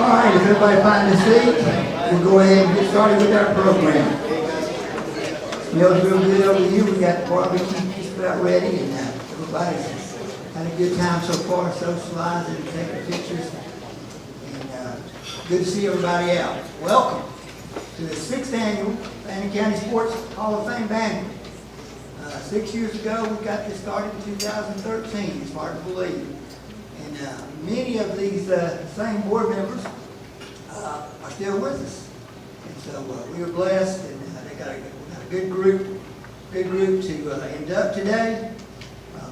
All right, if everybody find a seat, we'll go ahead and get started with our program. Smells real good over here. We got the barbecue just about ready, and everybody's had a good time so far, socializing and taking pictures. And good to see everybody out. Welcome to the 6th annual Banquet County Sports Hall of Fame Banquet. 6 years ago, we got this started in 2013. It's hard to believe. And many of these same board members are still with us. And so we were blessed, and we got a good group to induct today.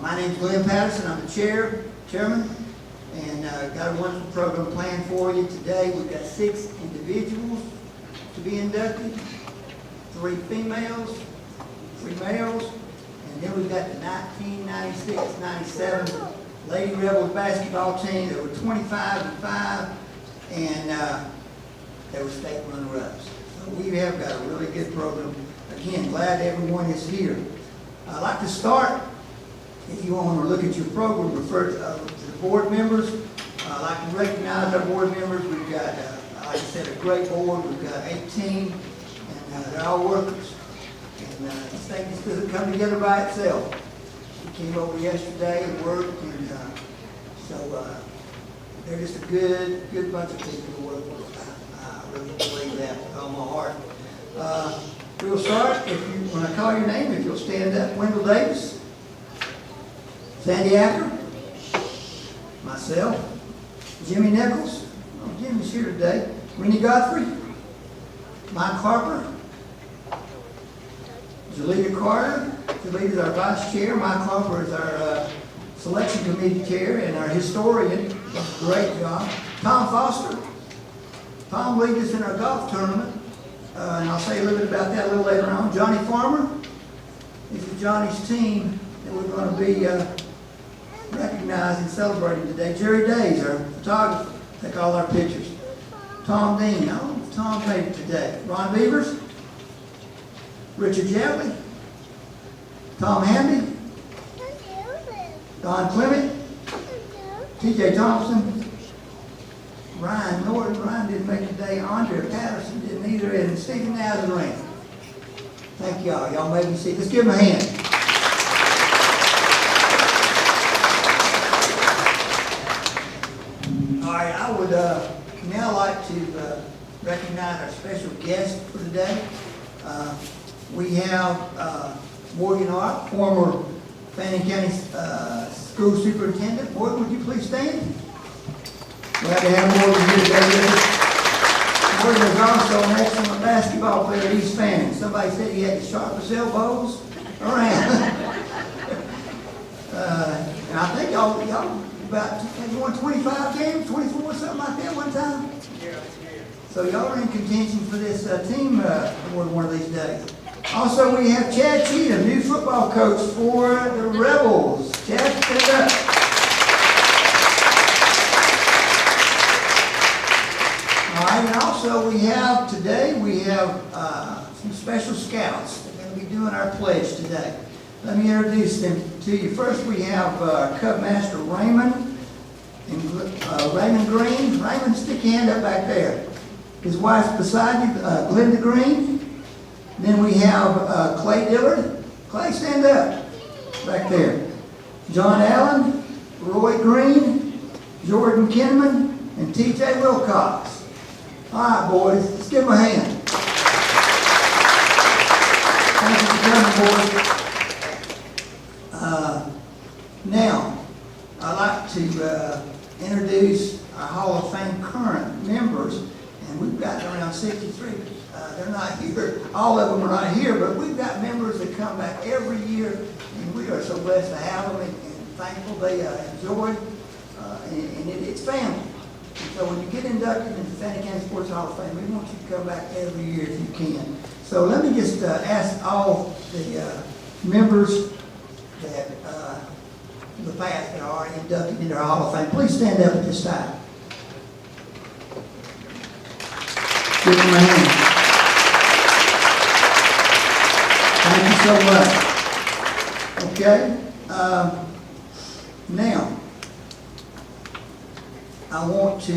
My name's Glenn Patterson. I'm the chairman, and got a wonderful program planned for you today. We've got 6 individuals to be inducted, 3 females, 3 males, and then we've got the 1996-97 Lady Rebels basketball team. There were 25-5, and they were state runner-ups. So we have got a really good program. Again, glad everyone is here. I'd like to start, if you want to look at your program, refer to the board members. I'd like to recognize our board members. We've got, like I said, a great board. We've got 18, and they're all workers. And this thing just doesn't come together by itself. We came over yesterday and worked, and so they're just a good bunch of people to work with. I really believe that with all my heart. We'll start, when I call your name, if you'll stand up. Wendell Davis, Sandy Acker, myself, Jimmy Nichols, Jimmy's here today, Winnie Godfrey, Mike Harper, Jalita Carter. Jalita's our vice chair. Mike Harper is our selection committee chair and our historian. Does a great job. Tom Foster. Tom leads us in our golf tournament. And I'll say a little bit about that a little later on. Johnny Farmer. This is Johnny's team that we're going to be recognizing and celebrating today. Jerry Days, our photographer, take all our pictures. Tom Dean. Oh, Tom made it today. Ron Beavers. Richard Javley. Tom Hamby. Don Clement. T.J. Thompson. Ryan Norton. Ryan didn't make today. Andre Patterson didn't either. And Stephen Nazarene. Thank y'all. Y'all made me see. Let's give them a hand. All right. I would now like to recognize our special guest for today. We have Morgan Arp, former Fannin County School Superintendent. Morgan, would you please stand? Glad to have Morgan here today with us. Morgan is also an excellent basketball player at East Fannin. Somebody said he had the sharpest elbows around. And I think y'all about won 25 games, 24, something like that one time. Yeah. So y'all are in contention for this team one of these days. Also, we have Chad Cheatham, new football coach for the Rebels. Chad, stand up. All right, and also we have some special scouts that are going to be doing our pledge today. Let me introduce them to you. First, we have Cub Master Raymond and Raymond Green. Raymond, stick your hand up back there. His wife's beside you, Glenda Green. Then we have Clay Dillard. Clay, stand up back there. John Allen, Roy Green, Jordan Kinman, and T.J. Wilcox. All right, boys, let's give them a hand. Thank you for coming, boys. Now, I'd like to introduce our Hall of Fame current members, and we've got around 63. They're not here. All of them are not here, but we've got members that come back every year, and we are so blessed to have them and thankful they enjoy, and it's family. And so when you get inducted into the Fannin County Sports Hall of Fame, we want you to come back every year if you can. So let me just ask all the members that the past that are already inducted into our Hall of Fame, please stand up at this time. Give them a hand. Thank you so much. Okay. Now, I want to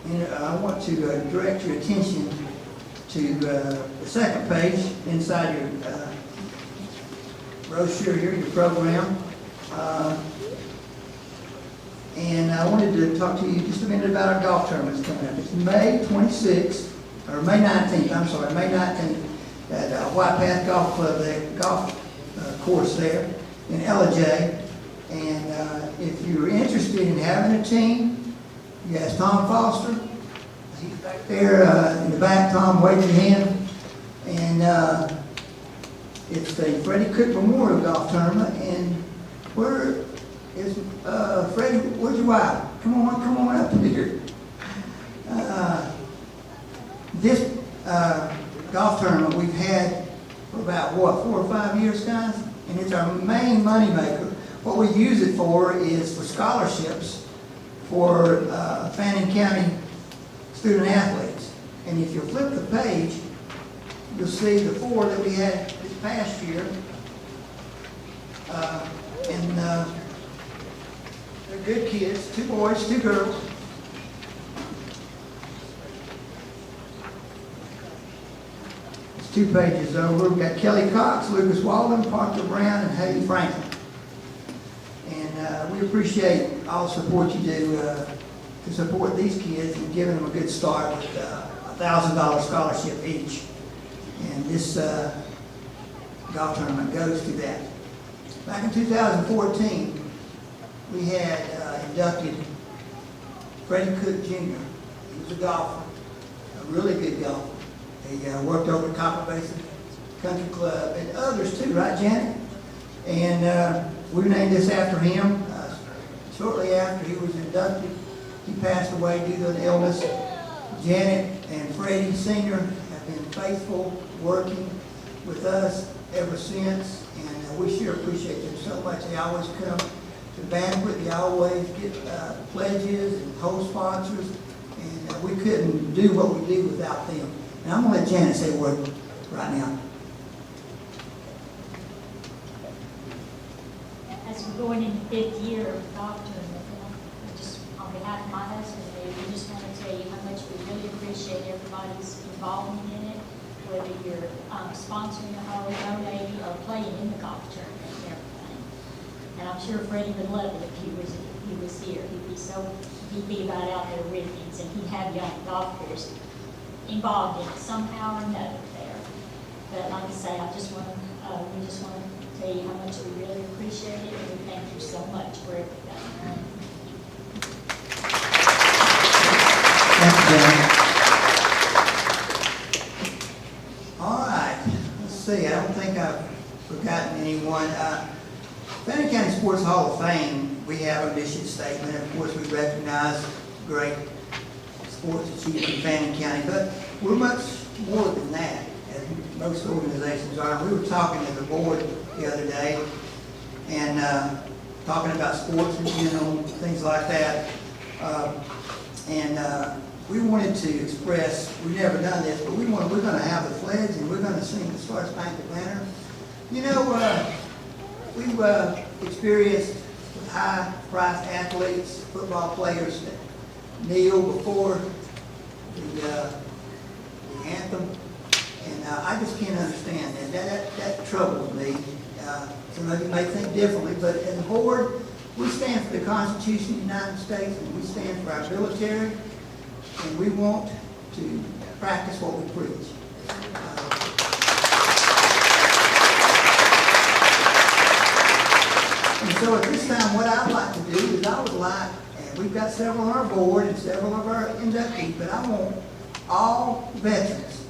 And I want to direct your attention to the second page inside your brochure here, your program. And I wanted to talk to you just a minute about our golf tournament that's coming up. It's May 26th, or May 19th, I'm sorry, May 19th, at White Path Golf Club, the golf course there in LJ. And if you're interested in having a team, you ask Tom Foster. He's back there in the back. Tom, wave your hand. And it's the Freddie Cook Memorial Golf Tournament. And where is Freddie? Where's your wife? Come on up here. This golf tournament we've had for about, 4 or 5 years, guys? And it's our main money maker. What we use it for is for scholarships for Fannin County student athletes. And if you flip the page, you'll see the 4 that we had this past year. And they're good kids, 2 boys, 2 girls. It's 2 pages over. We've got Kelly Cox, Lucas Walden, Parker Brown, and Haley Franklin. And we appreciate all the support you do to support these kids and giving them a good start with a $1,000 scholarship each. And this golf tournament goes to that. Back in 2014, we had inducted Freddie Cook Jr. He was a golfer, a really good golfer. He worked over at Copper Basin Country Club and others too, right, Janet? And we named this after him. Shortly after he was inducted, he passed away due to an illness. Janet and Freddie Sr. have been faithful, working with us ever since, and we sure appreciate them so much. They always come to Banquet. They always get pledges and co-sponsors, and we couldn't do what we do without them. And I'm going to let Janet say a word right now. As we're going into the 5th year of the golf tournament, just on behalf of my husband, we just want to tell you how much we really appreciate everybody's involvement in it, whether you're sponsoring the hole, donating, or playing in the golf tournament and everything. And I'm sure Freddie would love it if he was here. He'd be about out there with kids, and he'd have young golfers involved in it somehow or another there. But like I say, we just want to tell you how much we really appreciate it, and we thank you so much for everything. Thank you, Janet. All right, let's see. I don't think I've forgotten anyone. Fannin County Sports Hall of Fame, we have a mission statement. Of course, we recognize great sports achievement in Fannin County, but we're much more than that, as most organizations are. We were talking as a board the other day, and talking about sports in general, things like that. We wanted to express, we've never done this, but we're going to have the pledge, and we're going to sing the Star Spangled Banner. You know, we've experienced with high-priced athletes, football players that kneel before the anthem, and I just can't understand that. That troubles me. Some of you may think differently, but as a board, we stand for the Constitution of the United States, and we stand for our military, and we want to practice what we preach. And so at this time, what I'd like to do is I would like, and we've got several on our board and several of our inductees, but I want all veterans,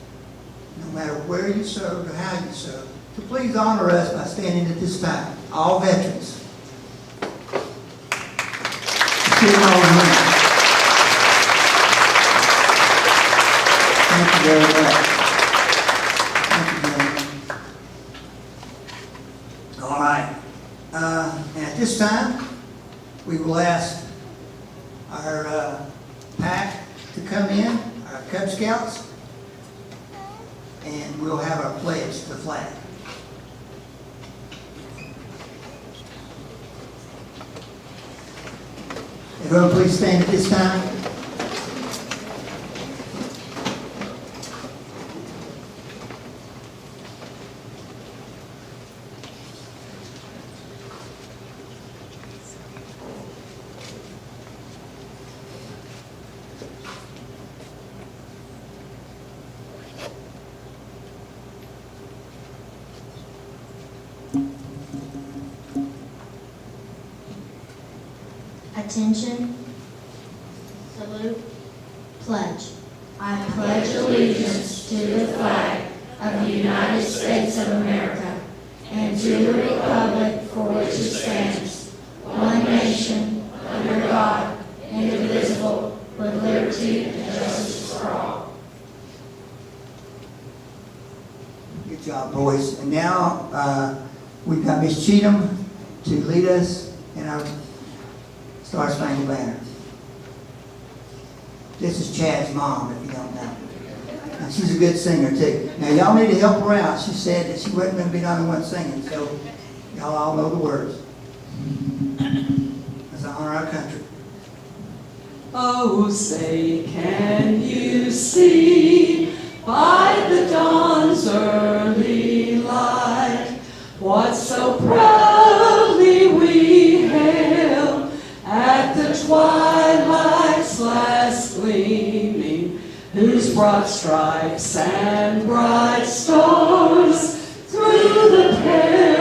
no matter where you served or how you served, to please honor us by standing at this time. All veterans. Thank you very much. Thank you very much. All right. And at this time, we will ask our pack to come in, our Cub Scouts, and we'll have our pledge to the flag. Everyone please stand at this time. Attention. Salute. Pledge. I pledge allegiance to the flag of the United States of America and to the republic for which it stands, one nation, under God, indivisible, with liberty and justice for all. Good job, boys. And now we've got Miss Cheatham to lead us in our Star Spangled Banner. This is Chad's mom, if you don't know. Now, she's a good singer, too. Now, y'all need to help her out. She said that she wasn't going to be the only one singing, so y'all all know the words. Let's honor our country. Oh, say, can you see by the dawn's early light what so proudly we hail at the twilight's last gleaming, whose broad stripes and bright stars through the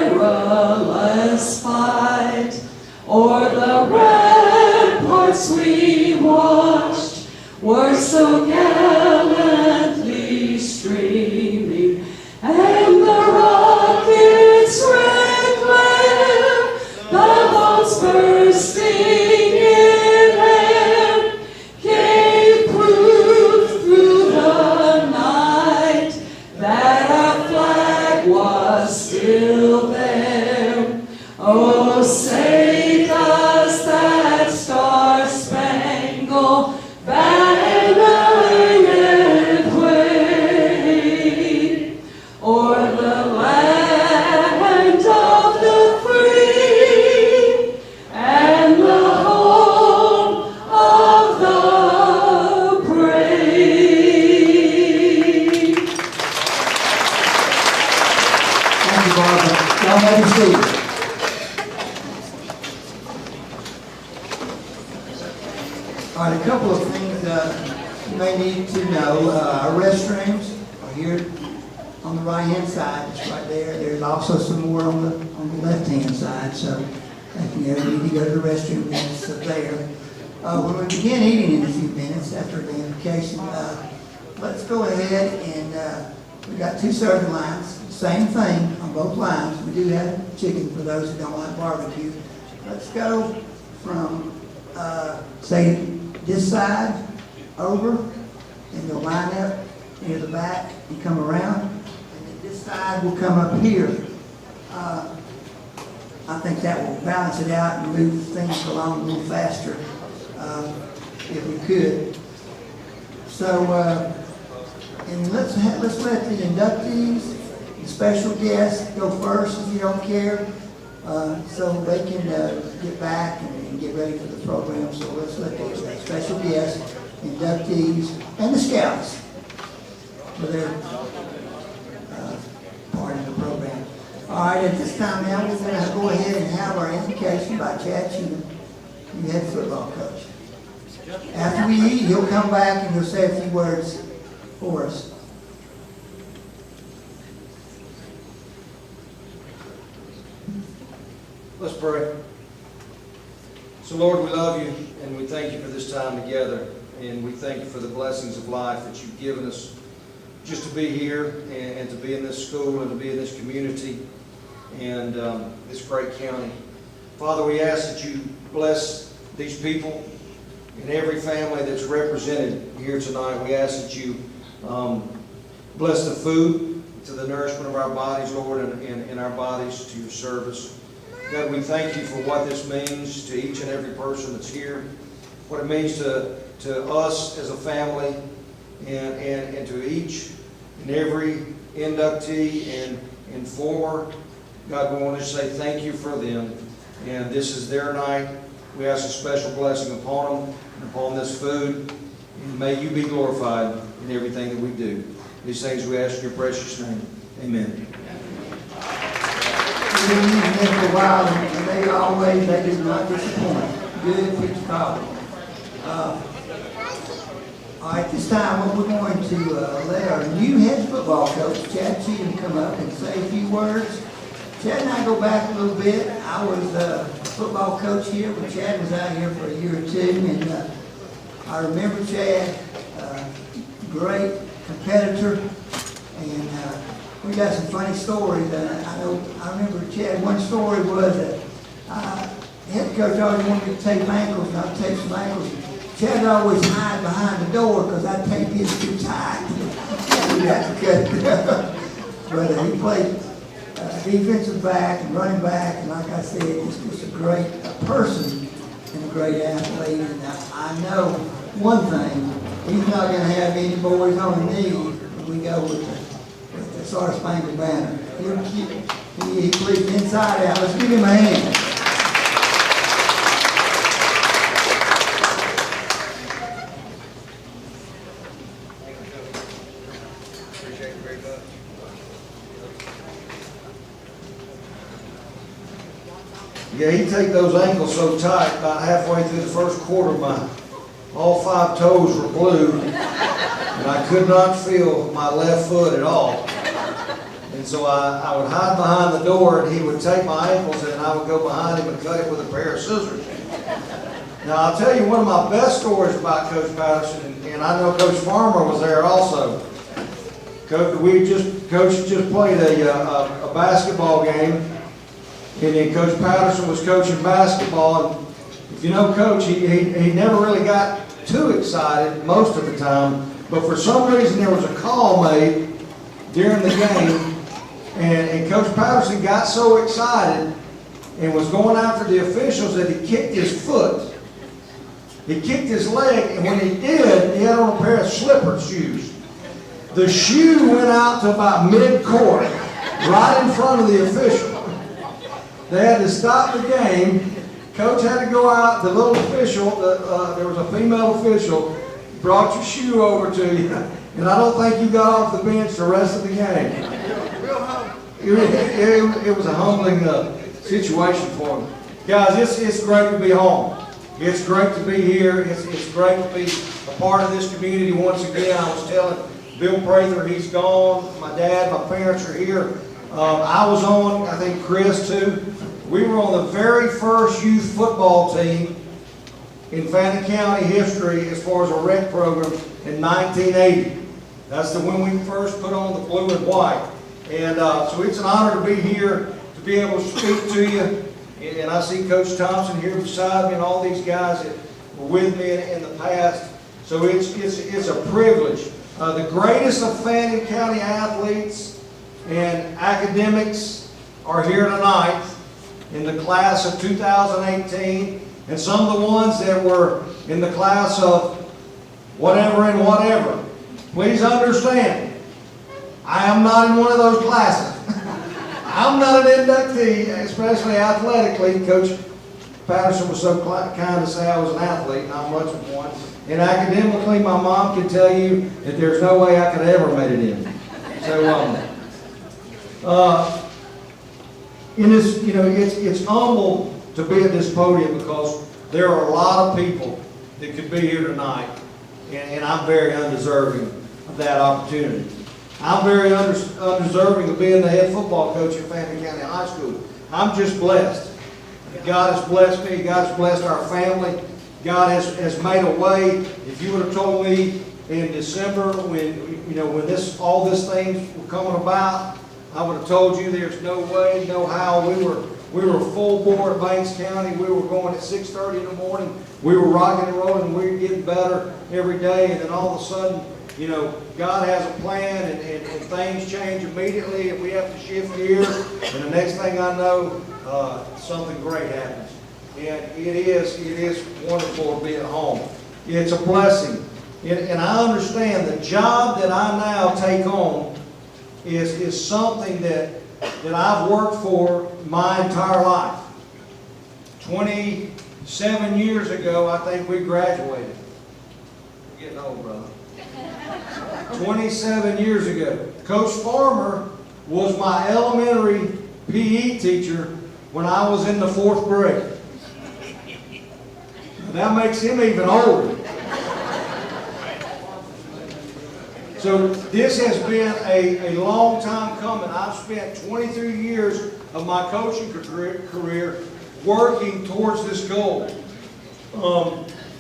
perilous fight o'er the ramparts we watched were so gallantly streaming, and the rocket's red glare, the bombs bursting in air, gave proof through the night that our flag was still there. Oh, say does that star-spangled banner yet wave o'er the land of the free and the home of the brave? Thank you, Barbara. Y'all have a seat. All right, a couple of things you may need to know. Our restrooms are here on the right-hand side, it's right there. There's also some more on the left-hand side, so if you ever need to go to the restroom, it's up there. When we begin eating in a few minutes after the invocation, let's go ahead and we've got two serving lines. Same thing on both lines. We do have chicken for those who don't like barbecue. Let's go from, say, this side over, and they'll line up near the back and come around. And then this side will come up here. I think that will balance it out and move things along a little faster if we could. So, and let's let the inductees, the special guests, go first if you don't care, so they can get back and get ready for the program. So let's let the special guests, inductees, and the scouts for their part of the program. All right, at this time now, we're going to go ahead and have our invocation by Chad Cheatham, the head football coach. After we eat, he'll come back and he'll say a few words for us. Let's pray. So Lord, we love you and we thank you for this time together, and we thank you for the blessings of life that you've given us just to be here and to be in this school and to be in this community and this great county. Father, we ask that you bless these people and every family that's represented here tonight. We ask that you bless the food to the nourishment of our bodies, Lord, and our bodies to your service. God, we thank you for what this means to each and every person that's here, what it means to us as a family, and to each and every inductee and former. God, we want to say thank you for them. And this is their night. We ask a special blessing upon them and upon this food. And may you be glorified in everything that we do. These things we ask in your precious name. Amen. We've been using them for a while, and they do not disappoint. Good peach cobbler. All right, this time we're going to let our new head football coach, Chad Cheatham, come up and say a few words. Chad and I go back a little bit. I was football coach here when Chad was out here for a year or two, and I remember Chad, great competitor, and we got some funny stories. I remember Chad, one story was that the head coach always wanted me to tape ankles, and I'd tape some ankles. Chad always hide behind the door because I'd tape his too tight. We'd have to cut it. But he played defensive back and running back, and like I said, he's just a great person and a great athlete. And I know one thing, he's not going to have any boys on the knee when we go with the Star Spangled Banner. He plays inside out. Let's give him a hand. Yeah, he'd take those ankles so tight, about halfway through the first quarter, all 5 toes were blue, and I could not feel my left foot at all. And so I would hide behind the door, and he would take my ankles, and I would go behind him and cut it with a pair of scissors. Now, I'll tell you one of my best stories about Coach Patterson, and I know Coach Farmer was there also. Coach just played a basketball game. And then Coach Patterson was coaching basketball, and if you know Coach, he never really got too excited most of the time, but for some reason there was a call made during the game, and Coach Patterson got so excited and was going after the officials that he kicked his foot. He kicked his leg, and when he did, he had on a pair of slipper shoes. The shoe went out to about mid-court, right in front of the official. They had to stop the game. Coach had to go out. The little official, there was a female official, brought your shoe over to you, and I don't think you got off the bench the rest of the game. It was a humbling situation for him. Guys, it's great to be home. It's great to be here. It's great to be a part of this community once again. I was telling Bill Prather, he's gone. My dad, my parents are here. I was on, I think Chris too. We were on the very first youth football team in Fannin County history as far as a rec program in 1980. That's when we first put on the blue and white. And so it's an honor to be here, to be able to speak to you. And I see Coach Thompson here beside me and all these guys that were with me in the past. So it's a privilege. The greatest of Fannin County athletes and academics are here tonight in the class of 2018, and some of the ones that were in the class of whatever and whatever. Please understand, I am not in one of those classes. I'm not an inductee, especially athletically. Coach Patterson was so kind to say I was an athlete, not much of one. And academically, my mom can tell you that there's no way I could have ever made it in. So, it's humble to be at this podium because there are a lot of people that could be here tonight, and I'm very undeserving of that opportunity. I'm very undeserving of being the head football coach at Fannin County High School. I'm just blessed. God has blessed me. God has blessed our family. God has made a way. If you would have told me in December when all these things were coming about, I would have told you there's no way, no how. We were full bore at Banks County. We were going at 6:30 in the morning. We were rocking and rolling. We were getting better every day. And then all of a sudden, God has a plan, and things change immediately, and we have to shift gears. And the next thing I know, something great happens. And it is wonderful to be at home. It's a blessing. And I understand the job that I now take on is something that I've worked for my entire life. 27 years ago, I think we graduated. We're getting old, brother. 27 years ago. Coach Farmer was my elementary PE teacher when I was in the 4th grade. That makes him even older. So this has been a long time coming. I've spent 23 years of my coaching career working towards this goal.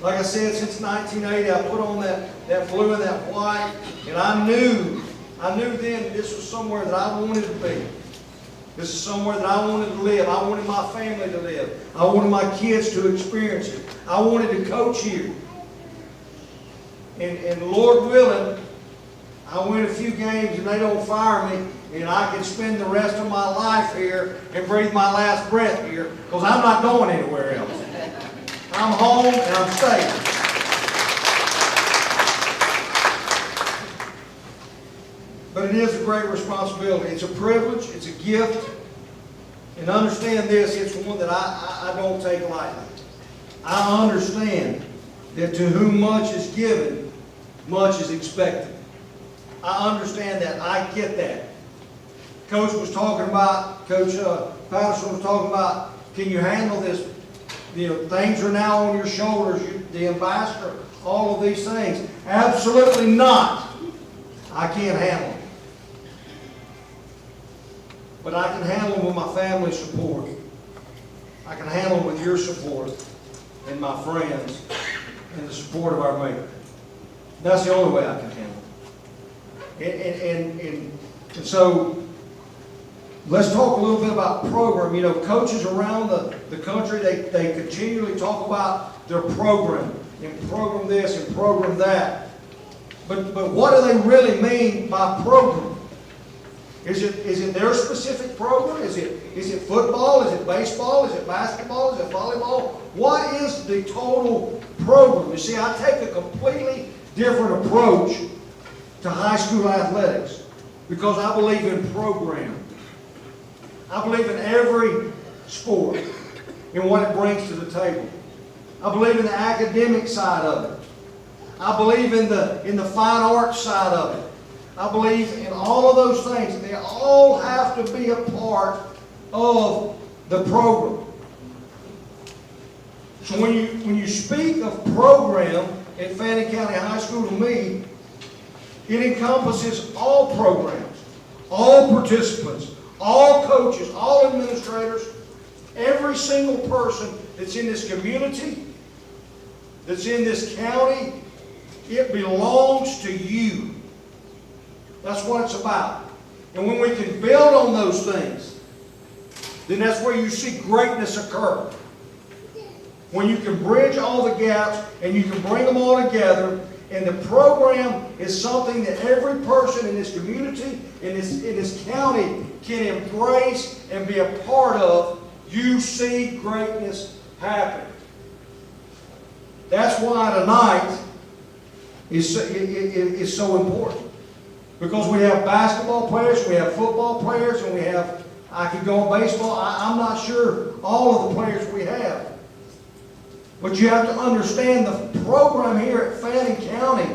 Like I said, since 1980, I put on that blue and that white, and I knew then that this was somewhere that I wanted to be. This is somewhere that I wanted to live. I wanted my family to live. I wanted my kids to experience it. I wanted to coach here. And Lord willing, I win a few games and they don't fire me, and I can spend the rest of my life here and breathe my last breath here, because I'm not going anywhere else. I'm home and I'm staying. But it is a great responsibility. It's a privilege. It's a gift. And understand this, it's one that I don't take lightly. I understand that to whom much is given, much is expected. I understand that. I get that. Coach was talking about, Coach Patterson was talking about, can you handle this? You know, things are now on your shoulders, the ambassador, all of these things. Absolutely not. I can't handle it. But I can handle them with my family's support. I can handle them with your support and my friends and the support of our mayor. That's the only way I can handle it. And so, let's talk a little bit about program. You know, coaches around the country, they continually talk about their program, and program this and program that. But what do they really mean by program? Is it their specific program? Is it football? Is it baseball? Is it basketball? Is it volleyball? What is the total program? You see, I take a completely different approach to high school athletics because I believe in program. I believe in every sport and what it brings to the table. I believe in the academic side of it. I believe in the fine arts side of it. I believe in all of those things. They all have to be a part of the program. So when you speak of program at Fannin County High School, to me, it encompasses all programs, all participants, all coaches, all administrators, every single person that's in this community, that's in this county. It belongs to you. That's what it's about. And when we can build on those things, then that's where you see greatness occur. When you can bridge all the gaps and you can bring them all together, and the program is something that every person in this community, in this county, can embrace and be a part of, you see greatness happen. That's why tonight is so important. Because we have basketball players, we have football players, and we have, I could go on baseball. I'm not sure all of the players we have. But you have to understand the program here at Fannin County,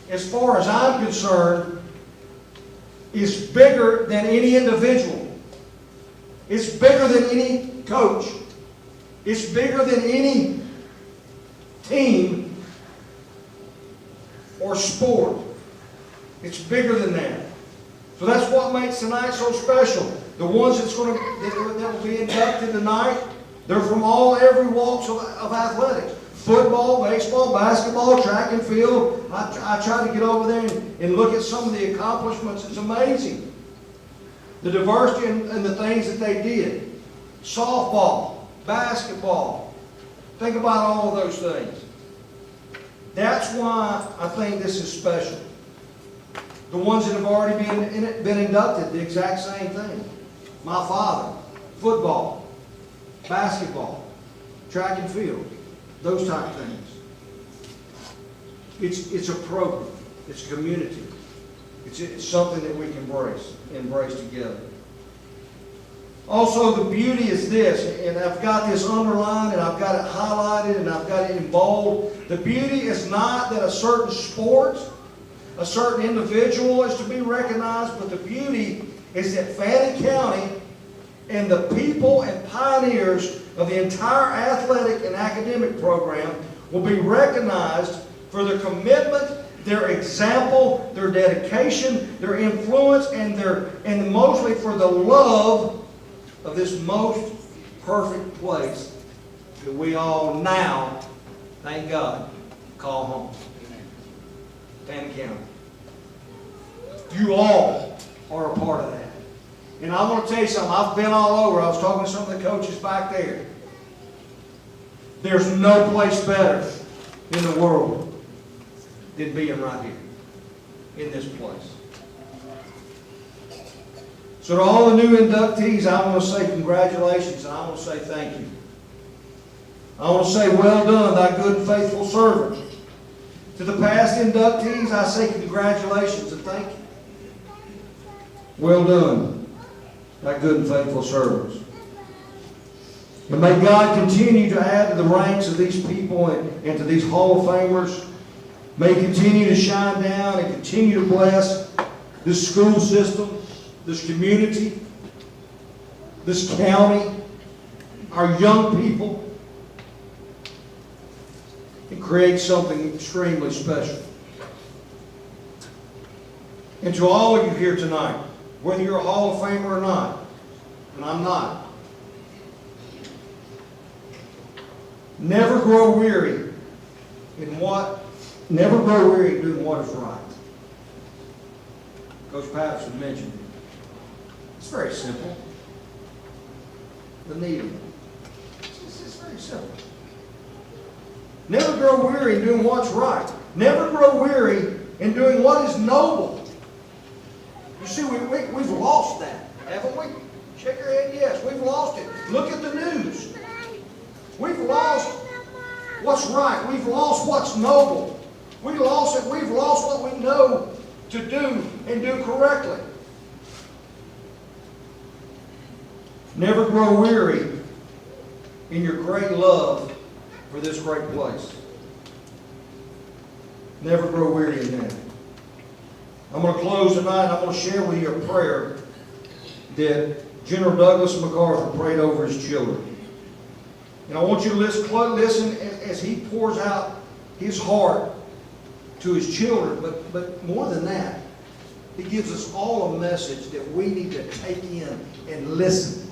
as far as I'm concerned, is bigger than any individual. It's bigger than any coach. It's bigger than any team or sport. It's bigger than that. So that's what makes tonight so special. The ones that will be inducted tonight, they're from every walks of athletics. Football, baseball, basketball, track and field. I try to get over there and look at some of the accomplishments. It's amazing. The diversity and the things that they did. Softball, basketball. Think about all of those things. That's why I think this is special. The ones that have already been inducted, the exact same thing. My father, football, basketball, track and field, those type of things. It's a program. It's a community. It's something that we can embrace together. Also, the beauty is this, and I've got this underlined, and I've got it highlighted, and I've got it in bold. The beauty is not that a certain sport, a certain individual is to be recognized, but the beauty is that Fannin County and the people and pioneers of the entire athletic and academic program will be recognized for their commitment, their example, their dedication, their influence, and mostly for the love of this most perfect place that we all now, thank God, call home. Tanner County. You all are a part of that. And I want to tell you something. I've been all over. I was talking to some of the coaches back there. There's no place better in the world than being right here in this place. So to all the new inductees, I want to say congratulations, and I want to say thank you. I want to say, well done, thy good and faithful servant. To the past inductees, I say congratulations and thank you. Well done, thy good and faithful servants. And may God continue to add to the ranks of these people and to these Hall of Famers. May He continue to shine down and continue to bless this school system, this community, this county, our young people, and create something extremely special. And to all of you here tonight, whether you're a Hall of Famer or not, and I'm not, never grow weary in doing what is right. Coach Patterson mentioned it. It's very simple. The need. It's very simple. Never grow weary in doing what's right. Never grow weary in doing what is noble. You see, we've lost that, haven't we? Shake your head, yes. We've lost it. Look at the news. We've lost what's right. We've lost what's noble. We've lost it. We've lost what we know to do and do correctly. Never grow weary in your great love for this great place. Never grow weary in that. I'm going to close tonight and I'm going to share with you a prayer that General Douglas MacArthur prayed over his children. And I want you to listen as he pours out his heart to his children. But more than that, he gives us all a message that we need to take in and listen.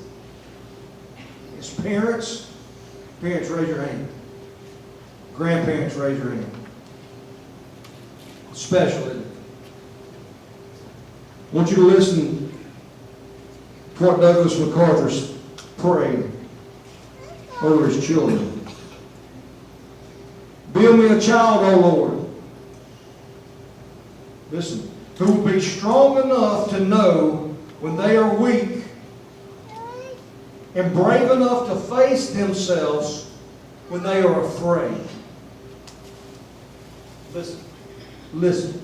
As parents, raise your hand. Grandparents, raise your hand. Special, isn't it? I want you to listen to what Douglas MacArthur prayed over his children. Build me a child, O Lord. Listen, who will be strong enough to know when they are weak and brave enough to face themselves when they are afraid. Listen.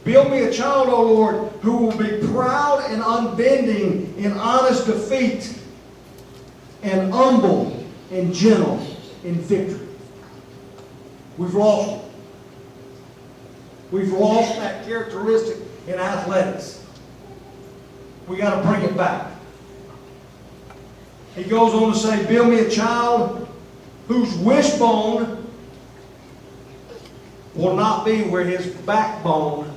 Build me a child, O Lord, who will be proud and unbending in honest defeat and humble and gentle in victory. We've lost it. We've lost that characteristic in athletics. We got to bring it back. He goes on to say, build me a child whose wishbone will not be where his backbone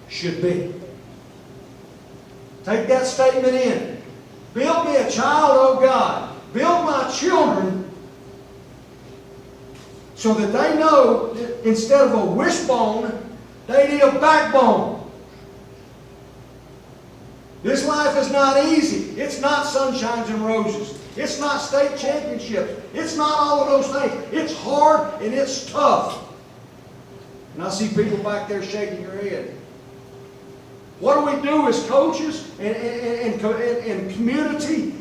should be. Take that statement in. Build me a child, oh God. Build my children so that they know that instead of a wishbone, they need a backbone. This life is not easy. It's not sunshines and roses. It's not state championships. It's not all of those things. It's hard and it's tough. And I see people back there shaking their head. What do we do as coaches and community?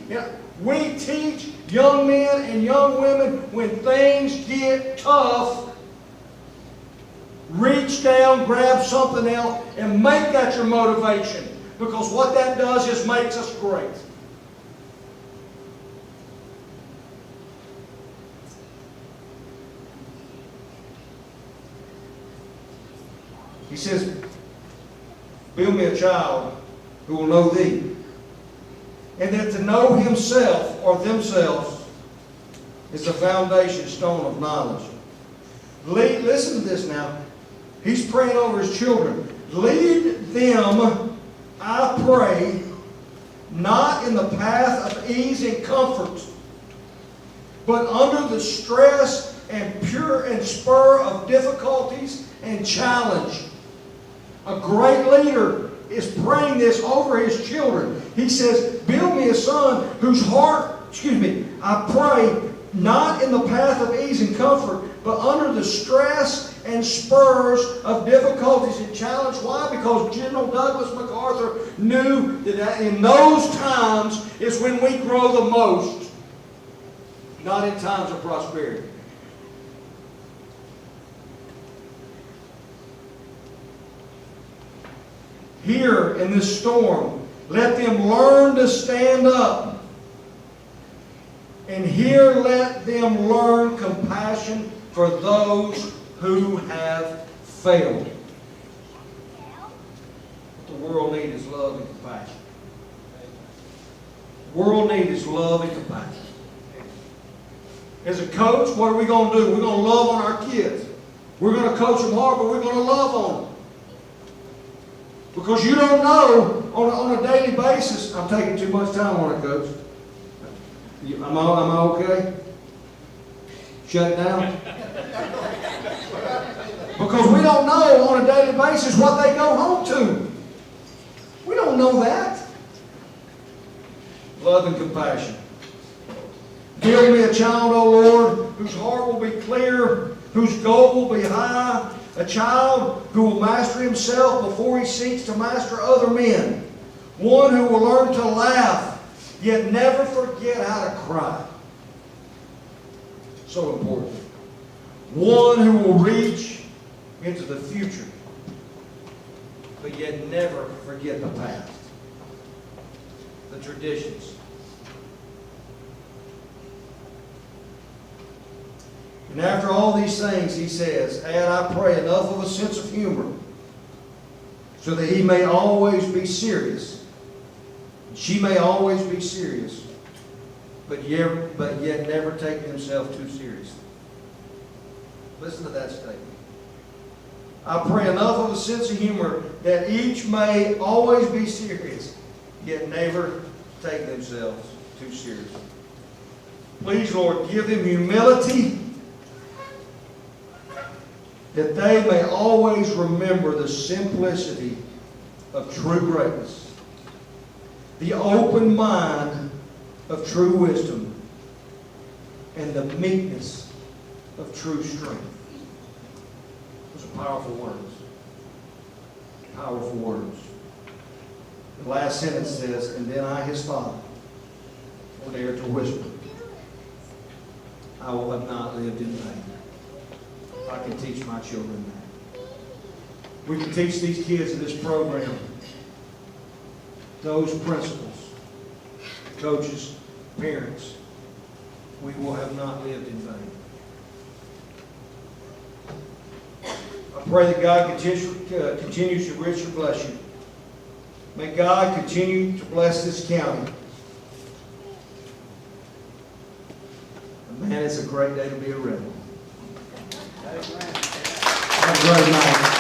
We teach young men and young women when things get tough, reach down, grab something else, and make that your motivation. Because what that does is makes us great. He says, build me a child who will know thee. And that to know himself or themselves is the foundation stone of knowledge. Listen to this now. He's praying over his children. Lead them, I pray, not in the path of ease and comfort, but under the stress and pure and spur of difficulties and challenge. A great leader is praying this over his children. He says, build me a son whose heart, I pray, not in the path of ease and comfort, but under the stress and spurs of difficulties and challenge. Why? Because General Douglas MacArthur knew that in those times is when we grow the most, not in times of prosperity. Here in this storm, let them learn to stand up. And here let them learn compassion for those who have failed. What the world needs is love and compassion. The world needs is love and compassion. As a coach, what are we going to do? We're going to love on our kids. We're going to coach them hard, but we're going to love on them. Because you don't know on a daily basis. I'm taking too much time on it, Coach. Am I okay? Shut it down? Because we don't know on a daily basis what they go home to. We don't know that. Love and compassion. Build me a child, O Lord, whose heart will be clear, whose goal will be high, a child who will master himself before he seeks to master other men. One who will learn to laugh, yet never forget how to cry. So important. One who will reach into the future, but yet never forget the past, the traditions. And after all these things, he says, add, I pray, enough of a sense of humor so that he may always be serious. She may always be serious, but yet never take themselves too seriously. Listen to that statement. I pray enough of a sense of humor that each may always be serious, yet never take themselves too seriously. Please, Lord, give them humility that they may always remember the simplicity of true greatness, the open mind of true wisdom, and the meekness of true strength. Those are powerful words. Powerful words. The last sentence says, and then I, his father, will dare to whisper, I will have not lived in vain. I can teach my children that. We can teach these kids in this program those principles. Coaches, parents, we will have not lived in vain. I pray that God continues to richly bless you. May God continue to bless this county. Man, it's a great day to be a rebel. Have a great night.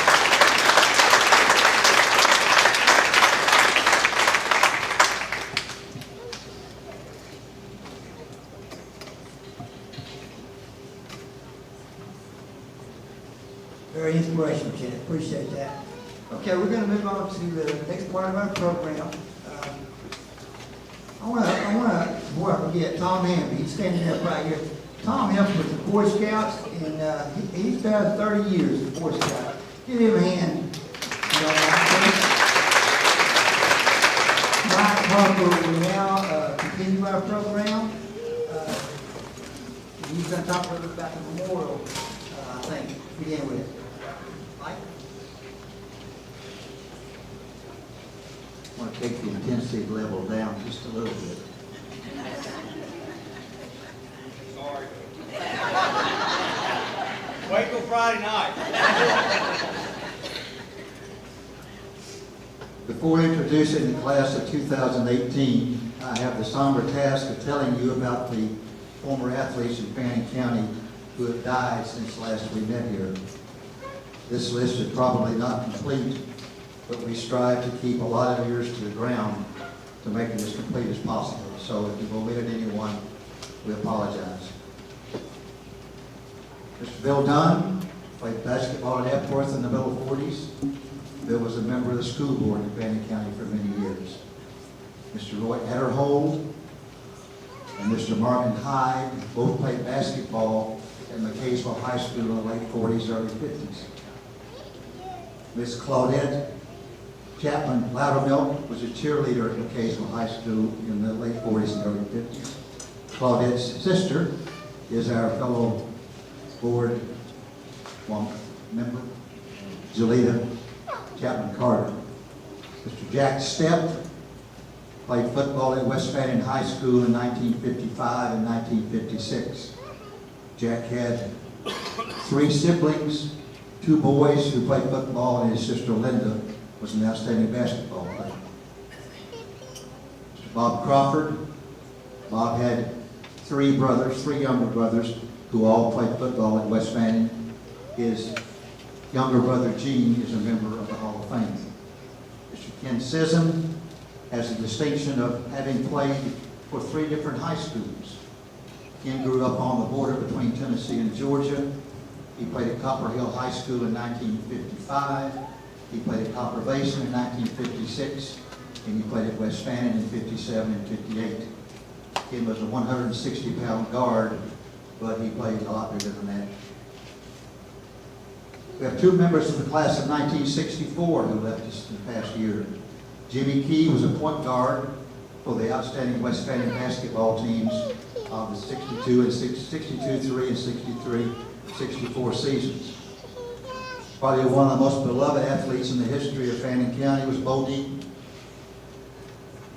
Very inspirational, Ken. Appreciate that. Okay, we're going to move on to the next part of our program. I want to, before I forget, Tom Hamby. He's standing up right here. Tom helped with the Boy Scouts, and he's been 30 years as a Boy Scout. Give him a hand. Mike Harper will now continue our program. He's going to talk a little bit about the memorial, I think, to begin with. Mike? I want to take the intensity level down just a little bit. Sorry. Wait till Friday night. Before introducing the class of 2018, I have the somber task of telling you about the former athletes in Fannin County who have died since last we met here. This list is probably not complete, but we strive to keep a lot of ears to the ground to make it as complete as possible. So if you've omitted anyone, we apologize. Mr. Bill Dunn played basketball at Epworth in the middle 40s. Bill was a member of the school board in Banquet County for many years. Mr. Roy Etterhold and Mr. Marvin Hyde both played basketball at McCaysville High School in the late 40s, early 50s. Miss Claudette Chapman Loudermilk was a cheerleader at McCaysville High School in the late 40s and early 50s. Claudette's sister is our fellow board member, Julita Chapman Carter. Mr. Jack Stepp played football at West Fannin High School in 1955 and 1956. Jack had 3 siblings, 2 boys who played football, and his sister Linda was an outstanding basketball player. Mr. Bob Crawford. Bob had 3 younger brothers, who all played football at West Fannin. His younger brother Gene is a member of the Hall of Fame. Mr. Ken Sisson has the distinction of having played for 3 different high schools. Ken grew up on the border between Tennessee and Georgia. He played at Copper Hill High School in 1955. He played at Copper Basin in 1956, and he played at West Fannin in 57 and 58. Ken was a 160-pound guard, but he played a lot bigger than that. We have 2 members of the class of 1964 who left us in the past year. Jimmy Key was a point guard for the outstanding West Fannin basketball teams of the 62-3 and 63-64 seasons. Probably one of the most beloved athletes in the history of Fannin County was Bo Deaton.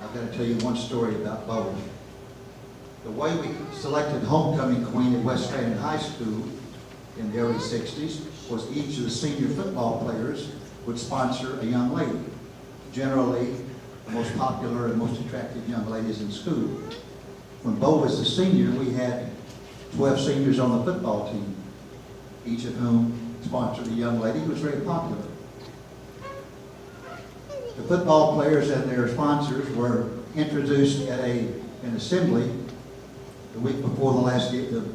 I've got to tell you one story about Bo. The way we selected homecoming queen at West Fannin High School in the early 60s was each of the senior football players would sponsor a young lady, generally the most popular and most attractive young ladies in school. When Bo was a senior, we had 12 seniors on the football team, each of whom sponsored a young lady who was very popular. The football players and their sponsors were introduced at an assembly the week before the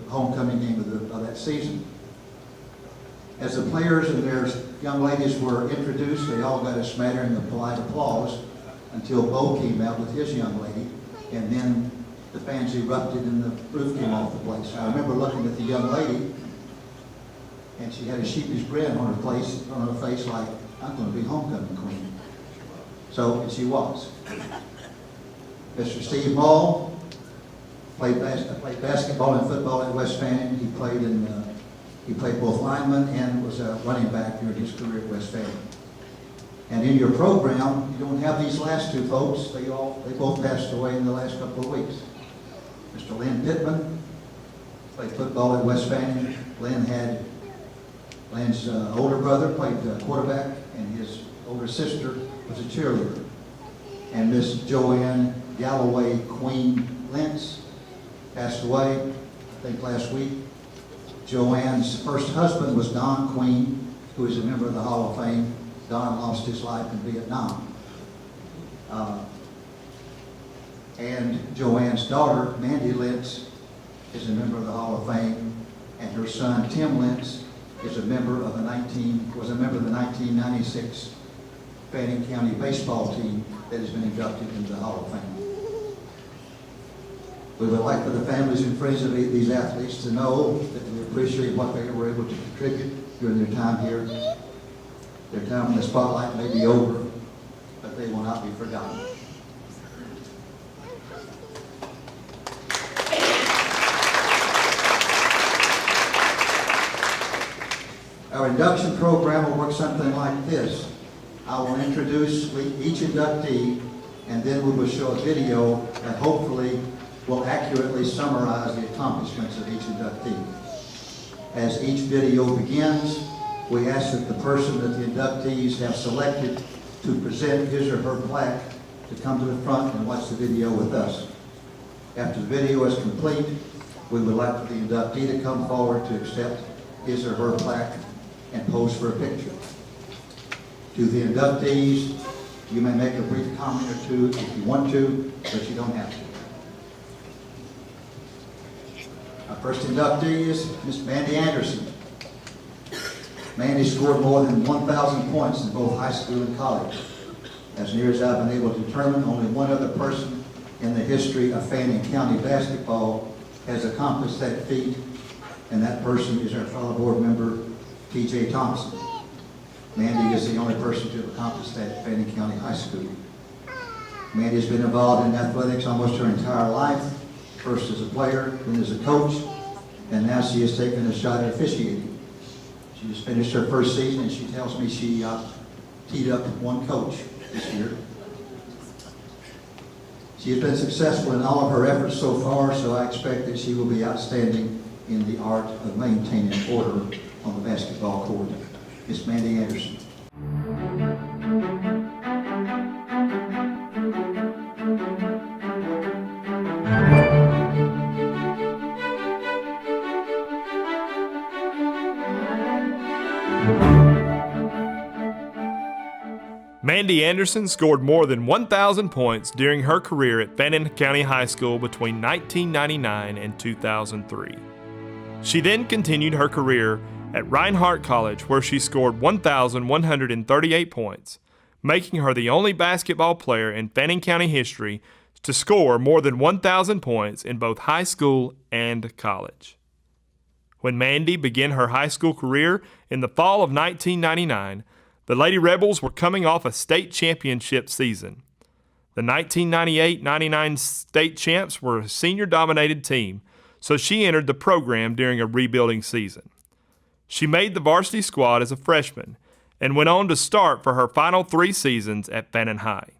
homecoming game of that season. As the players and their young ladies were introduced, they all got a smattering of polite applause until Bo came out with his young lady, and then the fans erupted and the roof came off the place. I remember looking at the young lady, and she had a sheepish grin on her face like, I'm going to be homecoming queen. So, and she was. Mr. Steve Mall played basketball and football at West Fannin. He played both lineman and was a running back during his career at West Fannin. And in your program, you don't have these last 2 folks. They both passed away in the last couple of weeks. Mr. Lynn Pittman played football at West Fannin. Lynn's older brother played quarterback, and his older sister was a cheerleader. And Miss Joanne Galloway Queen Lentz passed away, I think last week. Joanne's first husband was Don Queen, who is a member of the Hall of Fame. Don lost his life in Vietnam. And Joanne's daughter, Mandy Lentz, is a member of the Hall of Fame, and her son, Tim Lentz, was a member of the 1996 Fannin County baseball team that has been inducted into the Hall of Fame. We would like for the families and friends of these athletes to know that we appreciate what they were able to contribute during their time here. Their time in the spotlight may be over, but they will not be forgotten. Our induction program will work something like this. I will introduce each inductee, and then we will show a video that hopefully will accurately summarize the accomplishments of each inductee. As each video begins, we ask that the person that the inductees have selected to present his or her plaque to come to the front and watch the video with us. After the video is complete, we would like for the inductee to come forward to accept his or her plaque and pose for a picture. To the inductees You may make a brief comment or two if you want to, but you don't have to. Our first inductee is Miss Mandy Anderson. Mandy scored more than 1,000 points in both high school and college. As near as I've been able to determine, only one other person in the history of Fannin County basketball has accomplished that feat, and that person is our fellow board member, T.J. Thompson. Mandy is the only person to have accomplished that at Fannin County High School. Mandy has been involved in athletics almost her entire life, first as a player, then as a coach, and now she has taken a shot at officiating. She just finished her first season, and she tells me she teed up one coach this year. She has been successful in all of her efforts so far, so I expect that she will be outstanding in the art of maintaining order on the basketball court. Miss Mandy Anderson. Mandy Anderson scored more than 1,000 points during her career at Fannin County High School between 1999 and 2003. She then continued her career at Reinhardt College, where she scored 1,138 points, making her the only basketball player in Fannin County history to score more than 1,000 points in both high school and college. When Mandy began her high school career in the fall of 1999, the Lady Rebels were coming off a state championship season. The 1998-99 state champs were a senior-dominated team, so she entered the program during a rebuilding season. She made the varsity squad as a freshman and went on to start for her final 3 seasons at Fannin High.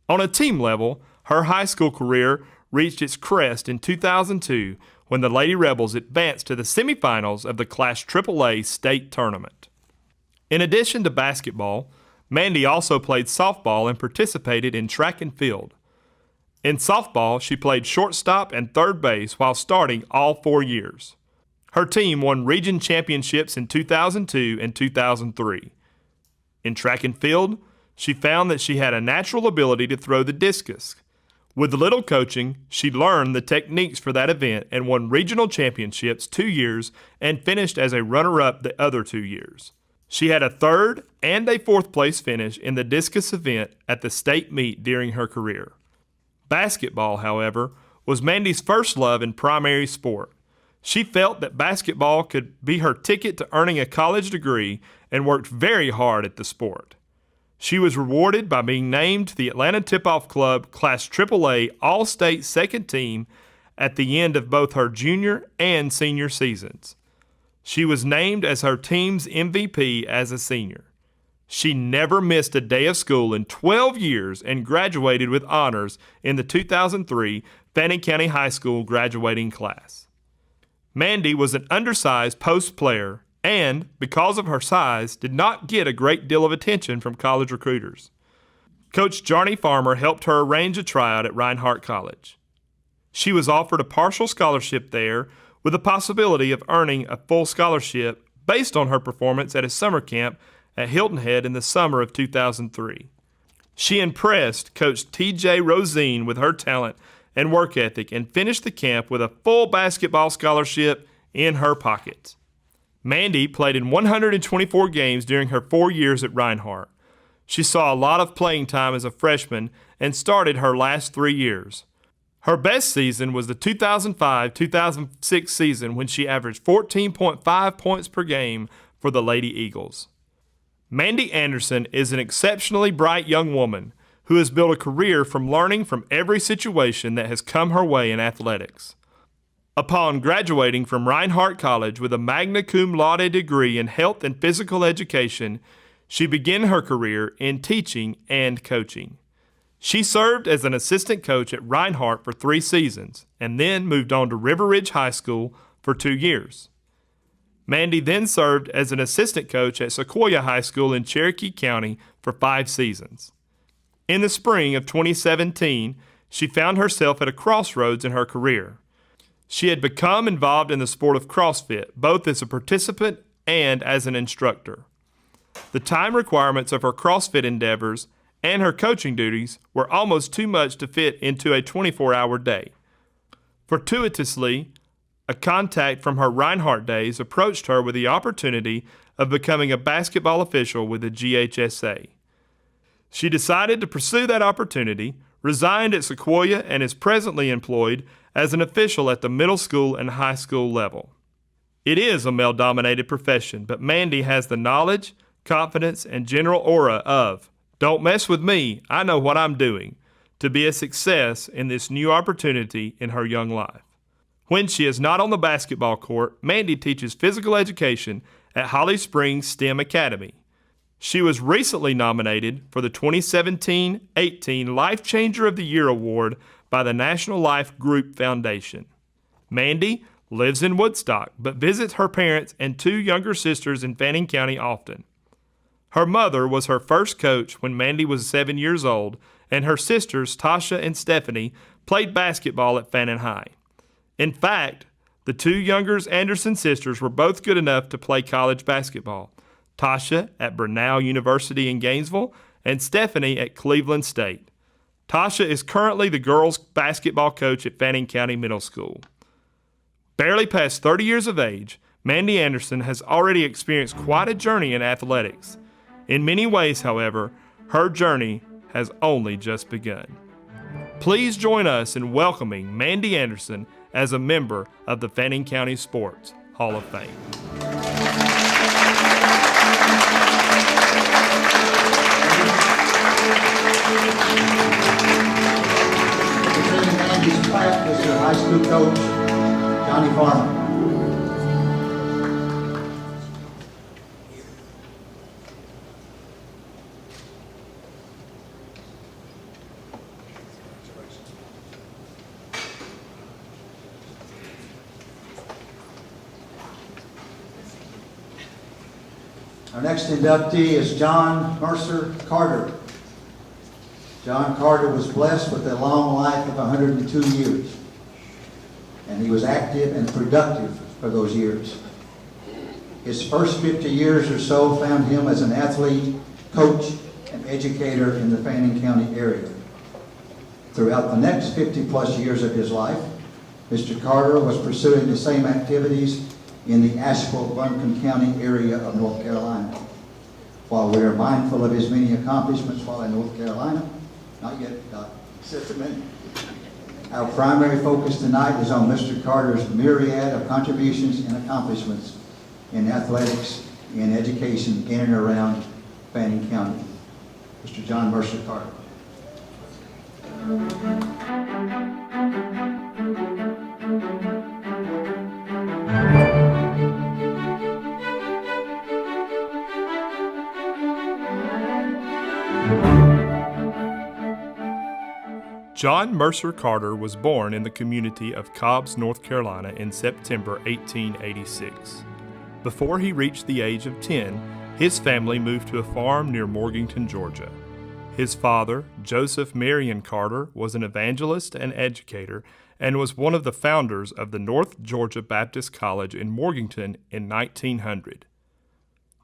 On a team level, her high school career reached its crest in 2002 when the Lady Rebels advanced to the semifinals of the Class AAA state tournament. In addition to basketball, Mandy also played softball and participated in track and field. In softball, she played shortstop and third base while starting all 4 years. Her team won region championships in 2002 and 2003. In track and field, she found that she had a natural ability to throw the discus. With little coaching, she learned the techniques for that event and won regional championships 2 years and finished as a runner-up the other 2 years. She had a 3rd and a 4th place finish in the discus event at the state meet during her career. Basketball, however, was Mandy's first love and primary sport. She felt that basketball could be her ticket to earning a college degree and worked very hard at the sport. She was rewarded by being named to the Atlanta Tip-Off Club Class AAA All-State Second Team at the end of both her junior and senior seasons. She was named as her team's MVP as a senior. She never missed a day of school in 12 years and graduated with honors in the 2003 Fannin County High School graduating class. Mandy was an undersized post player and, because of her size, did not get a great deal of attention from college recruiters. Coach Jarney Farmer helped her arrange a tryout at Reinhardt College. She was offered a partial scholarship there with the possibility of earning a full scholarship based on her performance at a summer camp at Hilton Head in the summer of 2003. She impressed Coach T.J. Rosine with her talent and work ethic and finished the camp with a full basketball scholarship in her pocket. Mandy played in 124 games during her 4 years at Reinhardt. She saw a lot of playing time as a freshman and started her last 3 years. Her best season was the 2005-2006 season when she averaged 14.5 points per game for the Lady Eagles. Mandy Anderson is an exceptionally bright young woman who has built a career from learning from every situation that has come her way in athletics. Upon graduating from Reinhardt College with a magna cum laude degree in health and physical education, she began her career in teaching and coaching. She served as an assistant coach at Reinhardt for 3 seasons and then moved on to River Ridge High School for 2 years. Mandy then served as an assistant coach at Sequoia High School in Cherokee County for 5 seasons. In the spring of 2017, she found herself at a crossroads in her career. She had become involved in the sport of CrossFit, both as a participant and as an instructor. The time requirements of her CrossFit endeavors and her coaching duties were almost too much to fit into a 24-hour day. Fortuitously, a contact from her Reinhardt days approached her with the opportunity of becoming a basketball official with the GHSA. She decided to pursue that opportunity, resigned at Sequoia, and is presently employed as an official at the middle school and high school level. It is a male-dominated profession, but Mandy has the knowledge, confidence, and general aura of, "Don't mess with me, I know what I'm doing," to be a success in this new opportunity in her young life. When she is not on the basketball court, Mandy teaches physical education at Holly Springs STEM Academy. She was recently nominated for the 2017-18 Life Changer of the Year Award by the National Life Group Foundation. Mandy lives in Woodstock, but visits her parents and two younger sisters in Fannin County often. Her mother was her first coach when Mandy was 7 years old, and her sisters, Tasha and Stephanie, played basketball at Fannin High. In fact, the two younger Anderson sisters were both good enough to play college basketball. Tasha at Brenau University in Gainesville and Stephanie at Cleveland State. Tasha is currently the girls' basketball coach at Fannin County Middle School. Barely past 30 years of age, Mandy Anderson has already experienced quite a journey in athletics. In many ways, however, her journey has only just begun. Please join us in welcoming Mandy Anderson as a member of the Fannin County Sports Hall of Fame. Representing Mandy's class is her high school coach, Johnny Farmer. Our next inductee is John Mercer Carter. John Carter was blessed with a long life of 102 years, and he was active and productive for those years. His first 50 years or so found him as an athlete, coach, and educator in the Fannin County area. Throughout the next 50-plus years of his life, Mr. Carter was pursuing the same activities in the Asheville-Buncombe County area of North Carolina. While we are mindful of his many accomplishments while in North Carolina, not yet, just a minute. Our primary focus tonight is on Mr. Carter's myriad of contributions and accomplishments in athletics and education in and around Fannin County. Mr. John Mercer Carter. John Mercer Carter was born in the community of Cobbs, North Carolina in September 1886. Before he reached the age of 10, his family moved to a farm near Morganton, Georgia. His father, Joseph Marion Carter, was an evangelist and educator and was one of the founders of the North Georgia Baptist College in Morganton in 1900.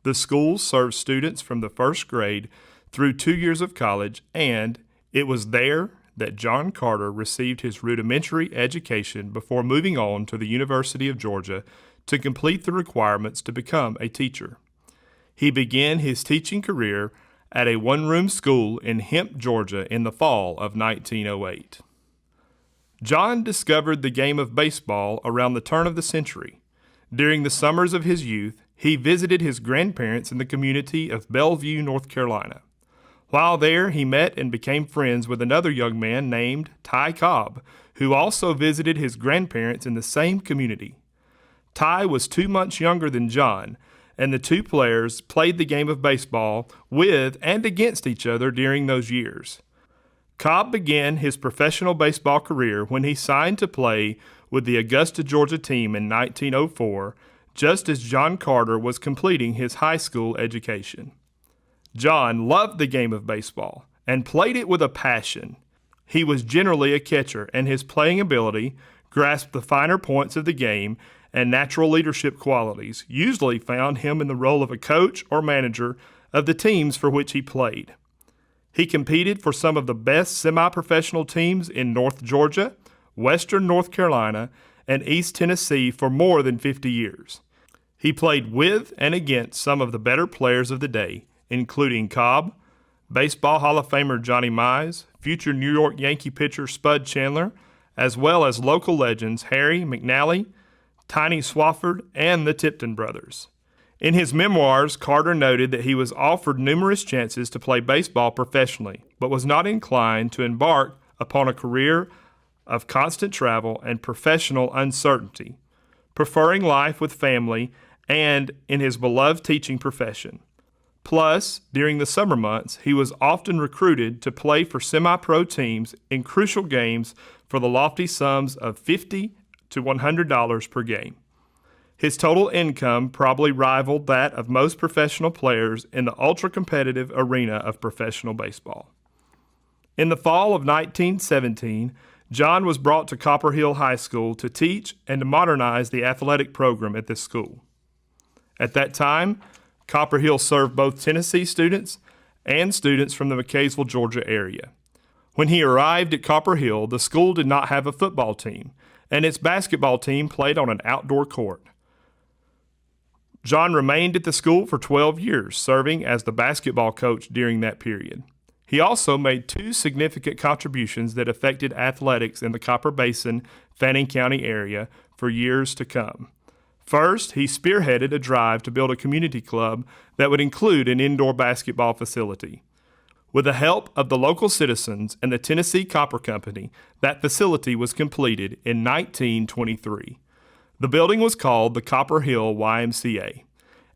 The school served students from the first grade through 2 years of college, and it was there that John Carter received his rudimentary education before moving on to the University of Georgia to complete the requirements to become a teacher. He began his teaching career at a one-room school in Hemp, Georgia in the fall of 1908. John discovered the game of baseball around the turn of the century. During the summers of his youth, he visited his grandparents in the community of Bellevue, North Carolina. While there, he met and became friends with another young man named Ty Cobb, who also visited his grandparents in the same community. Ty was 2 months younger than John, and the two players played the game of baseball with and against each other during those years. Cobb began his professional baseball career when he signed to play with the Augusta, Georgia team in 1904, just as John Carter was completing his high school education. John loved the game of baseball and played it with a passion. He was generally a catcher, and his playing ability, grasped the finer points of the game, and natural leadership qualities usually found him in the role of a coach or manager of the teams for which he played. He competed for some of the best semi-professional teams in North Georgia, Western North Carolina, and East Tennessee for more than 50 years. He played with and against some of the better players of the day, including Cobb, Baseball Hall of Famer Johnny Mize, future New York Yankee pitcher Spud Chandler, as well as local legends Harry McNally, Tiny Swafford, and the Tipton brothers. In his memoirs, Carter noted that he was offered numerous chances to play baseball professionally, but was not inclined to embark upon a career of constant travel and professional uncertainty, preferring life with family and in his beloved teaching profession. Plus, during the summer months, he was often recruited to play for semi-pro teams in crucial games for the lofty sums of $50 to $100 per game. His total income probably rivaled that of most professional players in the ultra-competitive arena of professional baseball. In the fall of 1917, John was brought to Copper Hill High School to teach and to modernize the athletic program at this school. At that time, Copper Hill served both Tennessee students and students from the McKaysville, Georgia area. When he arrived at Copper Hill, the school did not have a football team, and its basketball team played on an outdoor court. John remained at the school for 12 years, serving as the basketball coach during that period. He also made two significant contributions that affected athletics in the Copper Basin, Fannin County area for years to come. First, he spearheaded a drive to build a community club that would include an indoor basketball facility. With the help of the local citizens and the Tennessee Copper Company, that facility was completed in 1923. The building was called the Copper Hill YMCA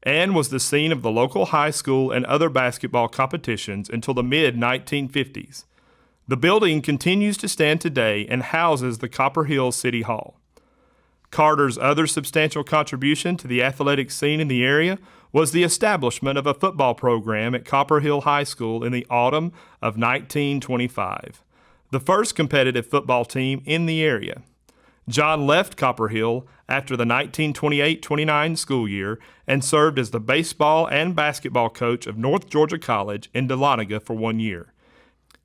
and was the scene of the local high school and other basketball competitions until the mid-1950s. The building continues to stand today and houses the Copper Hill City Hall. Carter's other substantial contribution to the athletic scene in the area was the establishment of a football program at Copper Hill High School in the autumn of 1925, the first competitive football team in the area. John left Copper Hill after the 1928-29 school year and served as the baseball and basketball coach of North Georgia College in Dahlonega for 1 year.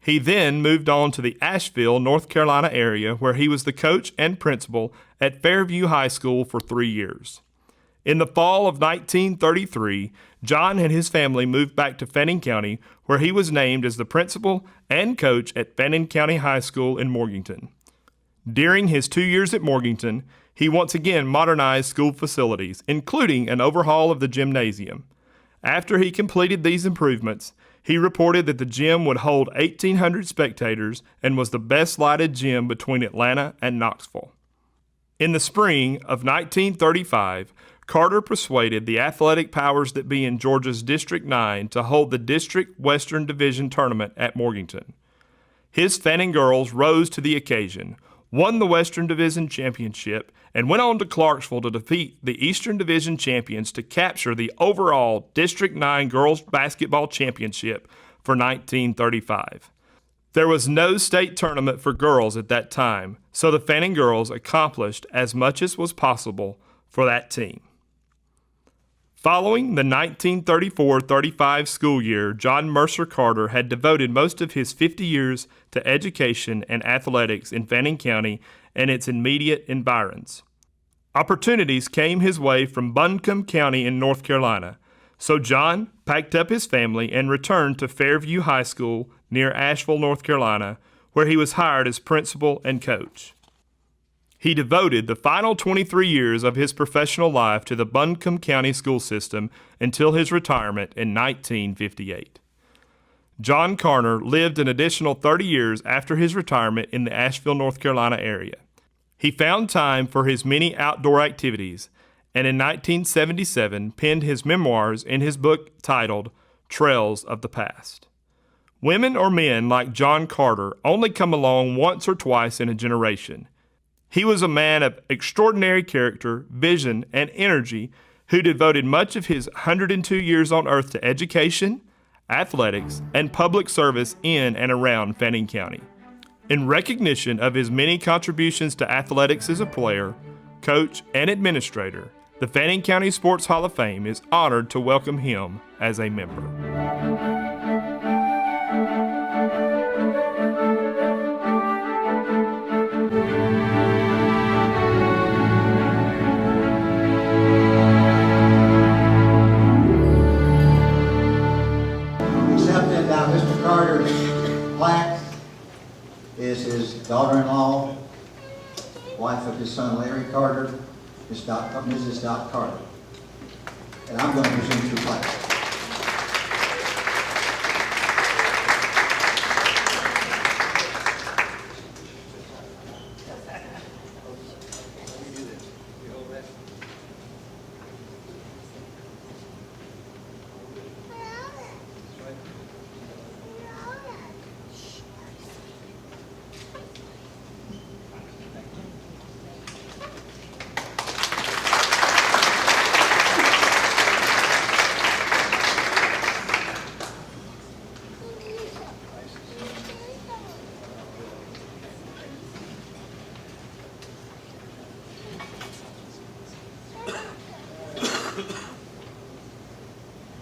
He then moved on to the Asheville, North Carolina area where he was the coach and principal at Fairview High School for 3 years. In the fall of 1933, John and his family moved back to Fannin County where he was named as the principal and coach at Fannin County High School in Morganton. During his 2 years at Morganton, he once again modernized school facilities, including an overhaul of the gymnasium. After he completed these improvements, he reported that the gym would hold 1,800 spectators and was the best lighted gym between Atlanta and Knoxville. In the spring of 1935, Carter persuaded the athletic powers that be in Georgia's District 9 to hold the District Western Division tournament at Morganton. His Fannin girls rose to the occasion, won the Western Division championship, and went on to Clarksville to defeat the Eastern Division champions to capture the overall District 9 girls basketball championship for 1935. There was no state tournament for girls at that time, so the Fannin girls accomplished as much as was possible for that team. Following the 1934-35 school year, John Mercer Carter had devoted most of his 50 years to education and athletics in Fannin County and its immediate environs. Opportunities came his way from Buncombe County in North Carolina, so John packed up his family and returned to Fairview High School near Asheville, North Carolina, where he was hired as principal and coach. He devoted the final 23 years of his professional life to the Buncombe County school system until his retirement in 1958. John Carter lived an additional 30 years after his retirement in the Asheville, North Carolina area. He found time for his many outdoor activities, and in 1977 penned his memoirs in his book titled Trails of the Past. Women or men like John Carter only come along once or twice in a generation. He was a man of extraordinary character, vision, and energy who devoted much of his 102 years on earth to education, athletics, and public service in and around Fannin County. In recognition of his many contributions to athletics as a player, coach, and administrator, the Fannin County Sports Hall of Fame is honored to welcome him as a member. daughter-in-law, wife of his son Larry Carter, Mrs. Dot Carter. And I'm going to present your plaque.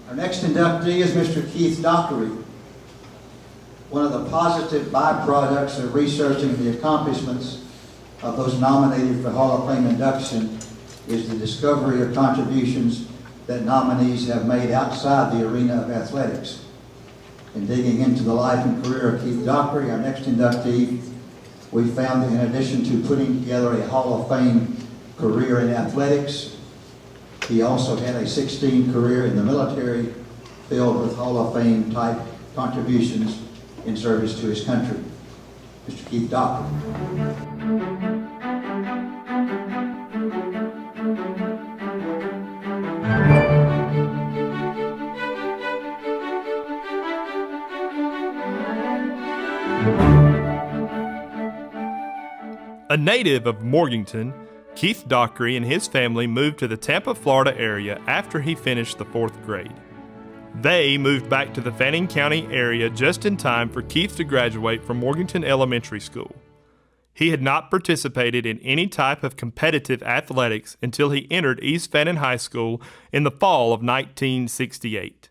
Our next inductee is Mr. Keith Dockery. One of the positive byproducts of researching the accomplishments of those nominated for Hall of Fame induction is the discovery of contributions that nominees have made outside the arena of athletics. In digging into the life and career of Keith Dockery, our next inductee, we found that in addition to putting together a Hall of Fame career in athletics, he also had a 16 career in the military filled with Hall of Fame type contributions in service to his country. Mr. Keith Dockery. A native of Morganton, Keith Dockery and his family moved to the Tampa, Florida area after he finished the 4th grade. They moved back to the Fannin County area just in time for Keith to graduate from Morganton Elementary School. He had not participated in any type of competitive athletics until he entered East Fannin High School in the fall of 1968.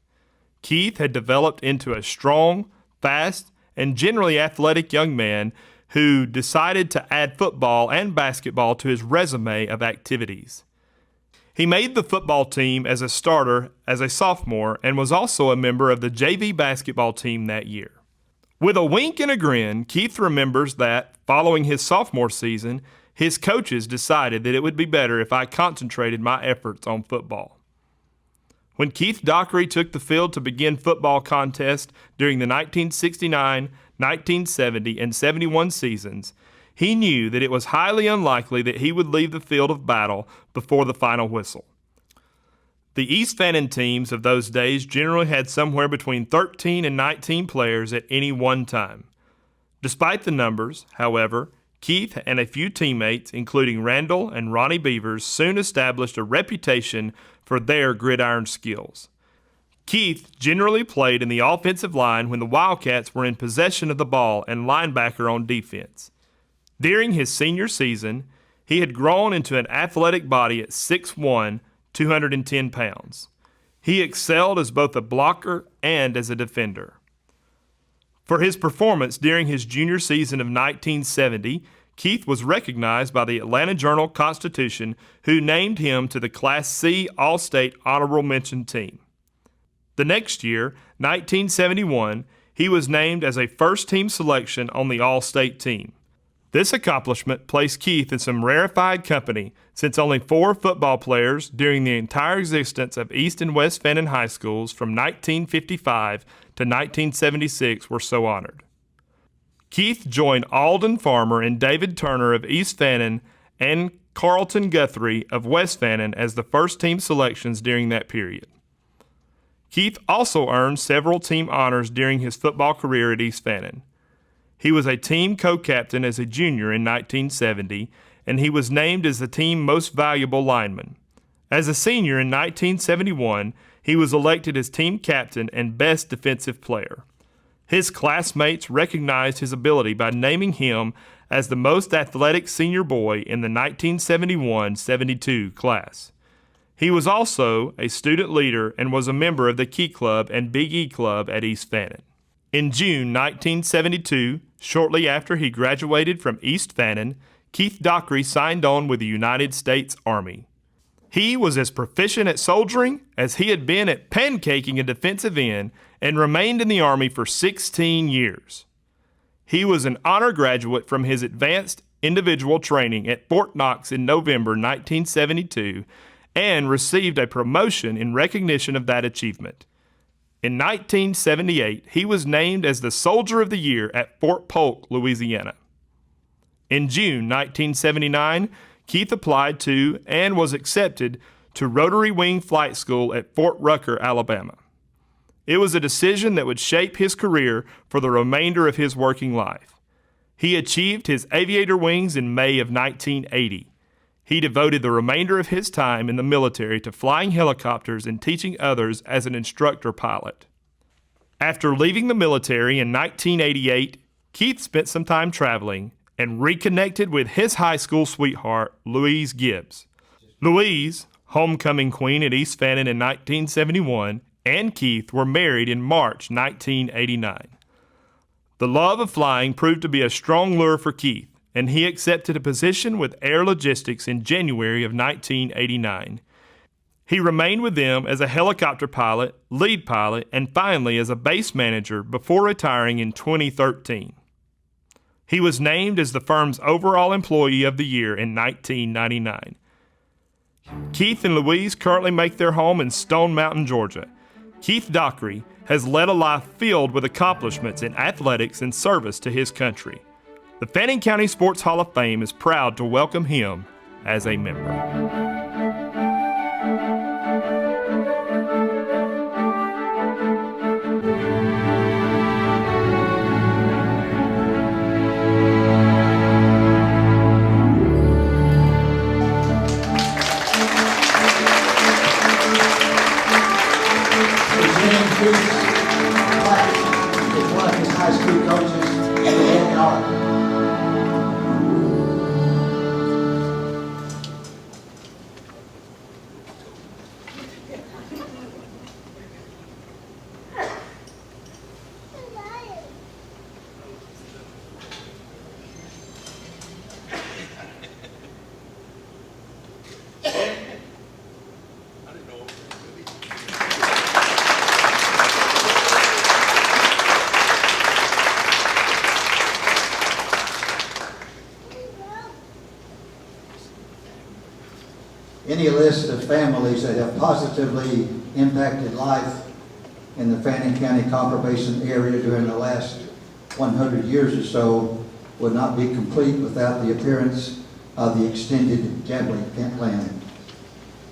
Keith had developed into a strong, fast, and generally athletic young man who decided to add football and basketball to his resume of activities. He made the football team as a starter as a sophomore and was also a member of the JV basketball team that year. With a wink and a grin, Keith remembers that, following his sophomore season, his coaches decided that it would be better if I concentrated my efforts on football. When Keith Dockery took the field to begin football contests during the 1969, 1970, and 71 seasons, he knew that it was highly unlikely that he would leave the field of battle before the final whistle. The East Fannin teams of those days generally had somewhere between 13 and 19 players at any one time. Despite the numbers, however, Keith and a few teammates, including Randall and Ronnie Beavers, soon established a reputation for their gridiron skills. Keith generally played in the offensive line when the Wildcats were in possession of the ball and linebacker on defense. During his senior season, he had grown into an athletic body at 6'1", 210 pounds. He excelled as both a blocker and as a defender. For his performance during his junior season of 1970, Keith was recognized by the Atlanta Journal-Constitution, who named him to the Class C All-State Honorable Mention team. The next year, 1971, he was named as a first-team selection on the All-State team. This accomplishment placed Keith in some rarefied company, since only 4 football players during the entire existence of East and West Fannin High Schools from 1955 to 1976 were so honored. Keith joined Alden Farmer and David Turner of East Fannin and Carlton Guthrie of West Fannin as the first-team selections during that period. Keith also earned several team honors during his football career at East Fannin. He was a team co-captain as a junior in 1970, and he was named as the team most valuable lineman. As a senior in 1971, he was elected as team captain and best defensive player. His classmates recognized his ability by naming him as the most athletic senior boy in the 1971-72 class. He was also a student leader and was a member of the Key Club and Big E Club at East Fannin. In June 1972, shortly after he graduated from East Fannin, Keith Dockery signed on with the United States Army. He was as proficient at soldiering as he had been at pancaking a defensive end and remained in the Army for 16 years. He was an honor graduate from his advanced individual training at Fort Knox in November 1972 and received a promotion in recognition of that achievement. In 1978, he was named as the Soldier of the Year at Fort Polk, Louisiana. In June 1979, Keith applied to and was accepted to Rotary Wing Flight School at Fort Rucker, Alabama. It was a decision that would shape his career for the remainder of his working life. He achieved his aviator wings in May of 1980. He devoted the remainder of his time in the military to flying helicopters and teaching others as an instructor pilot. After leaving the military in 1988, Keith spent some time traveling and reconnected with his high school sweetheart, Louise Gibbs. Louise, homecoming queen at East Fannin in 1971, and Keith were married in March 1989. The love of flying proved to be a strong lure for Keith, and he accepted a position with Air Logistics in January of 1989. He remained with them as a helicopter pilot, lead pilot, and finally as a base manager before retiring in 2013. He was named as the firm's overall employee of the year in 1999. Keith and Louise currently make their home in Stone Mountain, Georgia. Keith Dockery has led a life filled with accomplishments in athletics and service to his country. The Fannin County Sports Hall of Fame is proud to welcome him as a member. Is one of his high school coaches and the head guard. Any list of families that have positively impacted life in the Fannin County Copper Basin area during the last 100 years or so would not be complete without the appearance of the extended Jabley plan.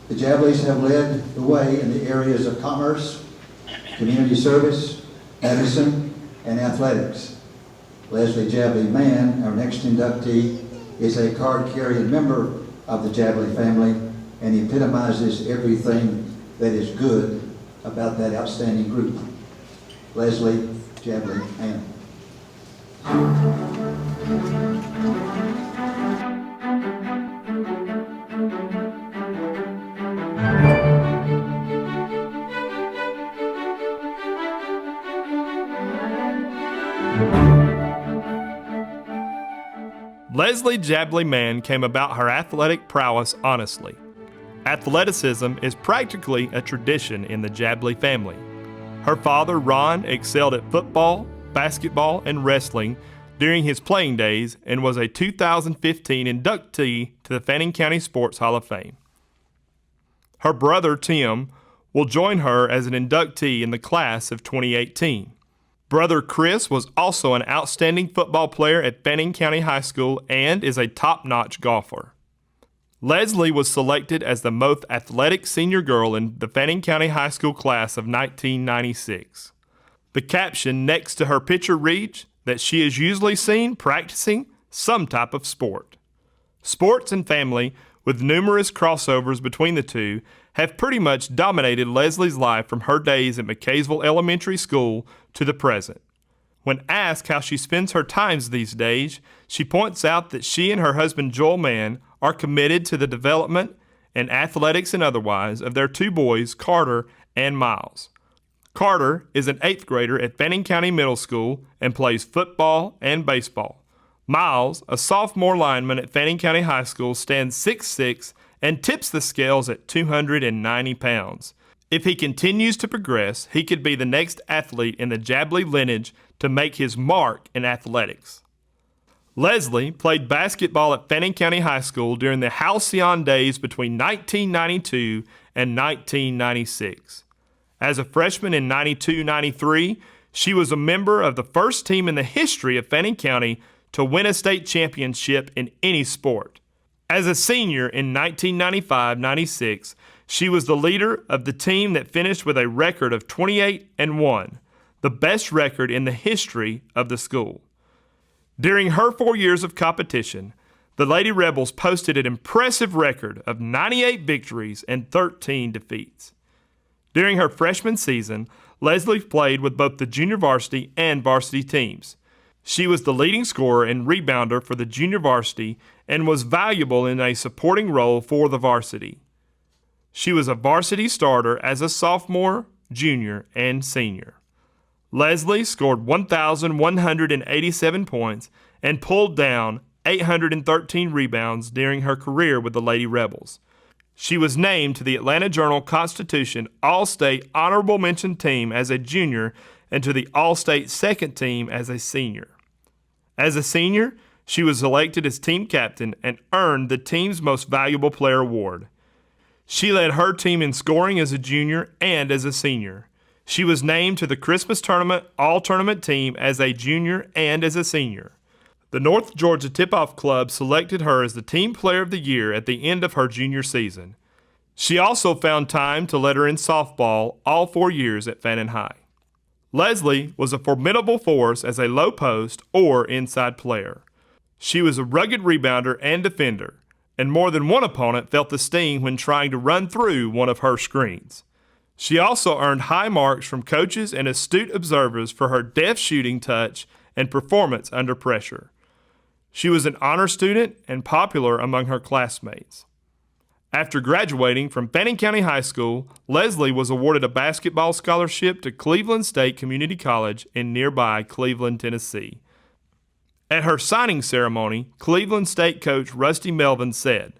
The Jableys have led the way in the areas of commerce, community service, medicine, and athletics. Leslie Jabley Mann, our next inductee, is a card-carrying member of the Jabley family, and he epitomizes everything that is good about that outstanding group. Leslie Jabley Mann. Leslie Jabley Mann came about her athletic prowess honestly. Athleticism is practically a tradition in the Jabley family. Her father, Ron, excelled at football, basketball, and wrestling during his playing days and was a 2015 inductee to the Fannin County Sports Hall of Fame. Her brother, Tim, will join her as an inductee in the class of 2018. Brother Chris was also an outstanding football player at Fannin County High School and is a top-notch golfer. Leslie was selected as the most athletic senior girl in the Fannin County High School class of 1996. The caption next to her picture reads that she is usually seen practicing some type of sport. Sports and family, with numerous crossovers between the two, have pretty much dominated Leslie's life from her days at McKaysville Elementary School to the present. When asked how she spends her times these days, she points out that she and her husband Joel Mann are committed to the development and athletics and otherwise of their two boys, Carter and Miles. Carter is an 8th grader at Fannin County Middle School and plays football and baseball. Miles, a sophomore lineman at Fannin County High School, stands 6'6" and tips the scales at 290 pounds. If he continues to progress, he could be the next athlete in the Jabley lineage to make his mark in athletics. Leslie played basketball at Fannin County High School during the halcyon days between 1992 and 1996. As a freshman in 92-93, she was a member of the first team in the history of Fannin County to win a state championship in any sport. As a senior in 1995-96, she was the leader of the team that finished with a record of 28-1, the best record in the history of the school. During her 4 years of competition, the Lady Rebels posted an impressive record of 98 victories and 13 defeats. During her freshman season, Leslie played with both the junior varsity and varsity teams. She was the leading scorer and rebounder for the junior varsity and was valuable in a supporting role for the varsity. She was a varsity starter as a sophomore, junior, and senior. Leslie scored 1,187 points and pulled down 813 rebounds during her career with the Lady Rebels. She was named to the Atlanta Journal-Constitution All-State Honorable Mention Team as a junior and to the All-State Second Team as a senior. As a senior, she was elected as team captain and earned the team's Most Valuable Player award. She led her team in scoring as a junior and as a senior. She was named to the Christmas Tournament All-Tournament team as a junior and as a senior. The North Georgia Tip-Off Club selected her as the Team Player of the Year at the end of her junior season. She also found time to let her in softball all 4 years at Fannin High. Leslie was a formidable force as a low post or inside player. She was a rugged rebounder and defender, and more than one opponent felt the sting when trying to run through one of her screens. She also earned high marks from coaches and astute observers for her deft shooting touch and performance under pressure. She was an honor student and popular among her classmates. After graduating from Fannin County High School, Leslie was awarded a basketball scholarship to Cleveland State Community College in nearby Cleveland, Tennessee. At her signing ceremony, Cleveland State coach Rusty Melvin said,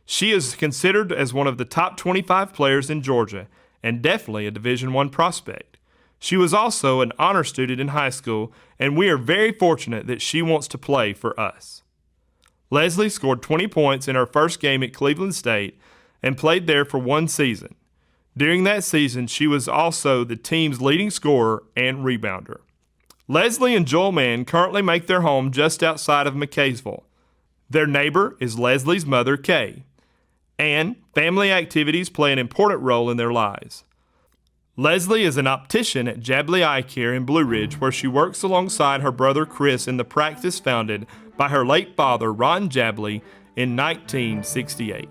"She is considered as one of the top 25 players in Georgia and definitely a Division I prospect. She was also an honor student in high school, and we are very fortunate that she wants to play for us." Leslie scored 20 points in her first game at Cleveland State and played there for 1 season. During that season, she was also the team's leading scorer and rebounder. Leslie and Joel Mann currently make their home just outside of McKaysville. Their neighbor is Leslie's mother, Kay, and family activities play an important role in their lives. Leslie is an optician at Jabley Eye Care in Blue Ridge, where she works alongside her brother Chris in the practice founded by her late father, Ron Jabley, in 1968.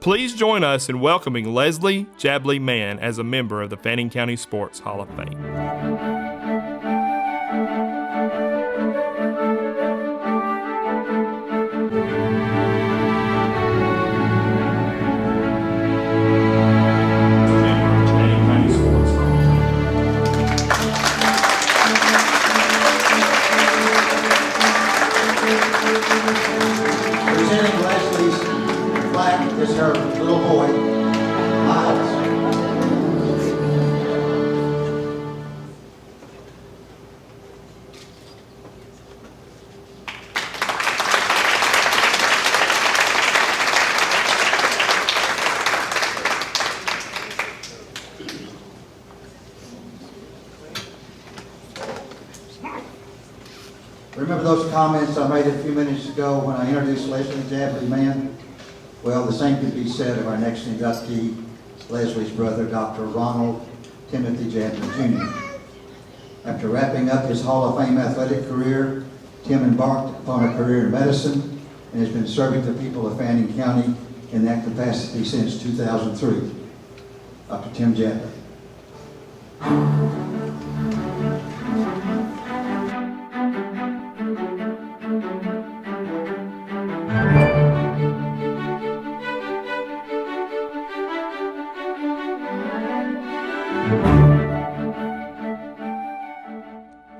Please join us in welcoming Leslie Jabley Mann as a member of the Fannin County Sports Hall of Fame. Presenting Leslie's flag is her little boy, Miles. Remember those comments I made a few minutes ago when I introduced Leslie Jabley Mann? Well, the same could be said of our next inductee, Leslie's brother, Dr. Ronald Timothy Jabley Jr. After wrapping up his Hall of Fame athletic career, Tim embarked upon a career in medicine and has been serving the people of Fannin County in that capacity since 2003. Dr. Tim Jabley.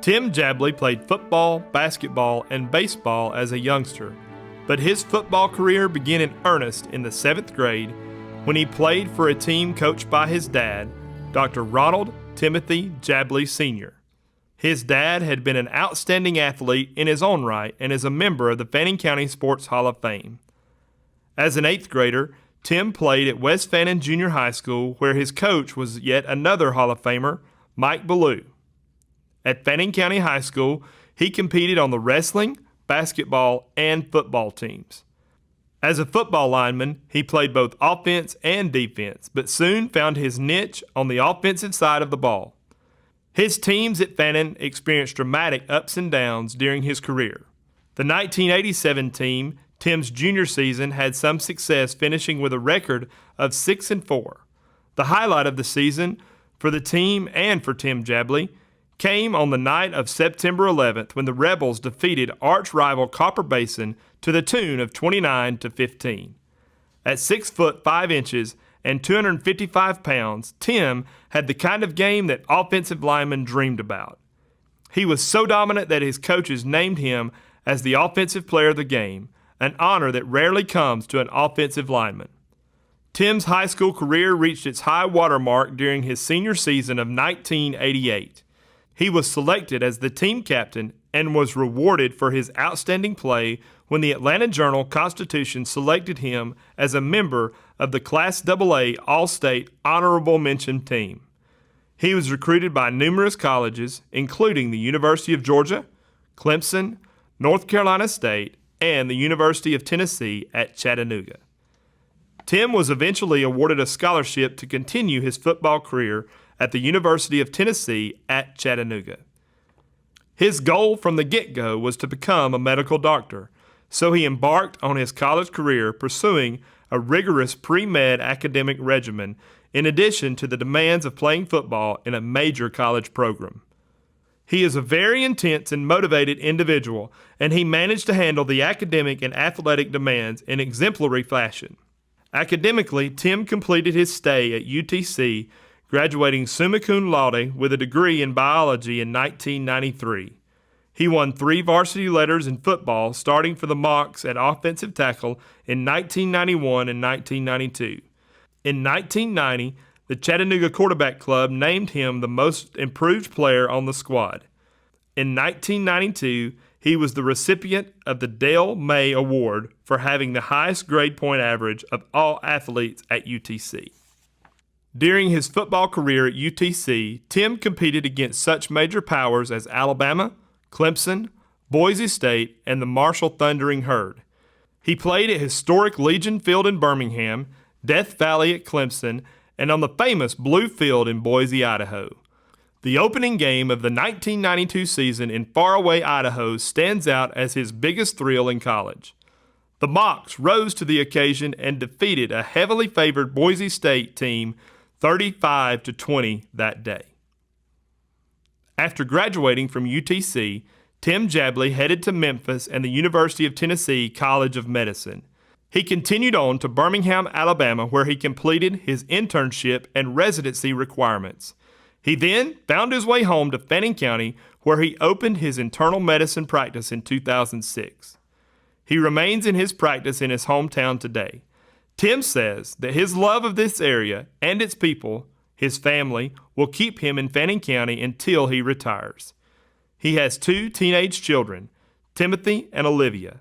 Tim Jabley played football, basketball, and baseball as a youngster, but his football career began in earnest in the 7th grade when he played for a team coached by his dad, Dr. Ronald Timothy Jabley Sr. His dad had been an outstanding athlete in his own right and is a member of the Fannin County Sports Hall of Fame. As an 8th grader, Tim played at West Fannin Junior High School, where his coach was yet another Hall of Famer, Mike Ballou. At Fannin County High School, he competed on the wrestling, basketball, and football teams. As a football lineman, he played both offense and defense, but soon found his niche on the offensive side of the ball. His teams at Fannin experienced dramatic ups and downs during his career. The 1987 team, Tim's junior season, had some success, finishing with a record of 6-4. The highlight of the season for the team and for Tim Jabley came on the night of September 11th when the Rebels defeated arch-rival Copper Basin to the tune of 29-15. At 6 foot 5 inches and 255 pounds, Tim had the kind of game that offensive linemen dreamed about. He was so dominant that his coaches named him as the offensive player of the game, an honor that rarely comes to an offensive lineman. Tim's high school career reached its high water mark during his senior season of 1988. He was selected as the team captain and was rewarded for his outstanding play when the Atlanta Journal-Constitution selected him as a member of the Class AA All-State Honorable Mention team. He was recruited by numerous colleges, including the University of Georgia, Clemson, North Carolina State, and the University of Tennessee at Chattanooga. Tim was eventually awarded a scholarship to continue his football career at the University of Tennessee at Chattanooga. His goal from the get-go was to become a medical doctor, so he embarked on his college career pursuing a rigorous pre-med academic regimen in addition to the demands of playing football in a major college program. He is a very intense and motivated individual, and he managed to handle the academic and athletic demands in exemplary fashion. Academically, Tim completed his stay at UTC, graduating summa cum laude with a degree in biology in 1993. He won 3 varsity letters in football, starting for the Mocs at offensive tackle in 1991 and 1992. In 1990, the Chattanooga Quarterback Club named him the most improved player on the squad. In 1992, he was the recipient of the Dale May Award for having the highest grade point average of all athletes at UTC. During his football career at UTC, Tim competed against such major powers as Alabama, Clemson, Boise State, and the Marshall Thundering Herd. He played at historic Legion Field in Birmingham, Death Valley at Clemson, and on the famous Blue Field in Boise, Idaho. The opening game of the 1992 season in faraway Idaho stands out as his biggest thrill in college. The Mocs rose to the occasion and defeated a heavily favored Boise State team 35-20 that day. After graduating from UTC, Tim Jabley headed to Memphis and the University of Tennessee College of Medicine. He continued on to Birmingham, Alabama, where he completed his internship and residency requirements. He then found his way home to Fannin County, where he opened his internal medicine practice in 2006. He remains in his practice in his hometown today. Tim says that his love of this area and its people, his family, will keep him in Fannin County until he retires. He has 2 teenage children, Timothy and Olivia.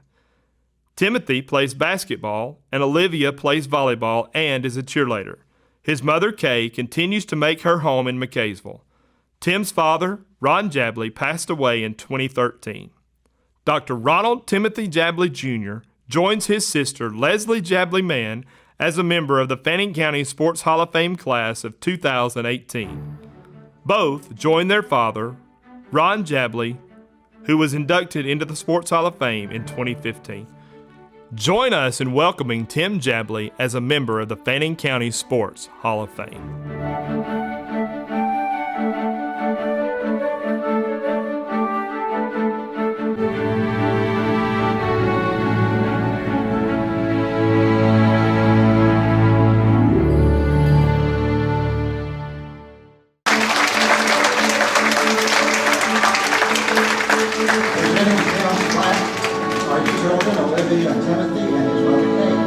Timothy plays basketball, and Olivia plays volleyball and is a cheerleader. His mother, Kay, continues to make her home in McKaysville. Tim's father, Ron Jabley, passed away in 2013. Dr. Ronald Timothy Jabley Jr. joins his sister, Leslie Jabley Mann, as a member of the Fannin County Sports Hall of Fame class of 2018. Both joined their father, Ron Jabley, who was inducted into the Sports Hall of Fame in 2015. Join us in welcoming Tim Jabley as a member of the Fannin County Sports Hall of Fame. Presenting Tim's plaque are your children, Olivia and Timothy, and his mother, Kate.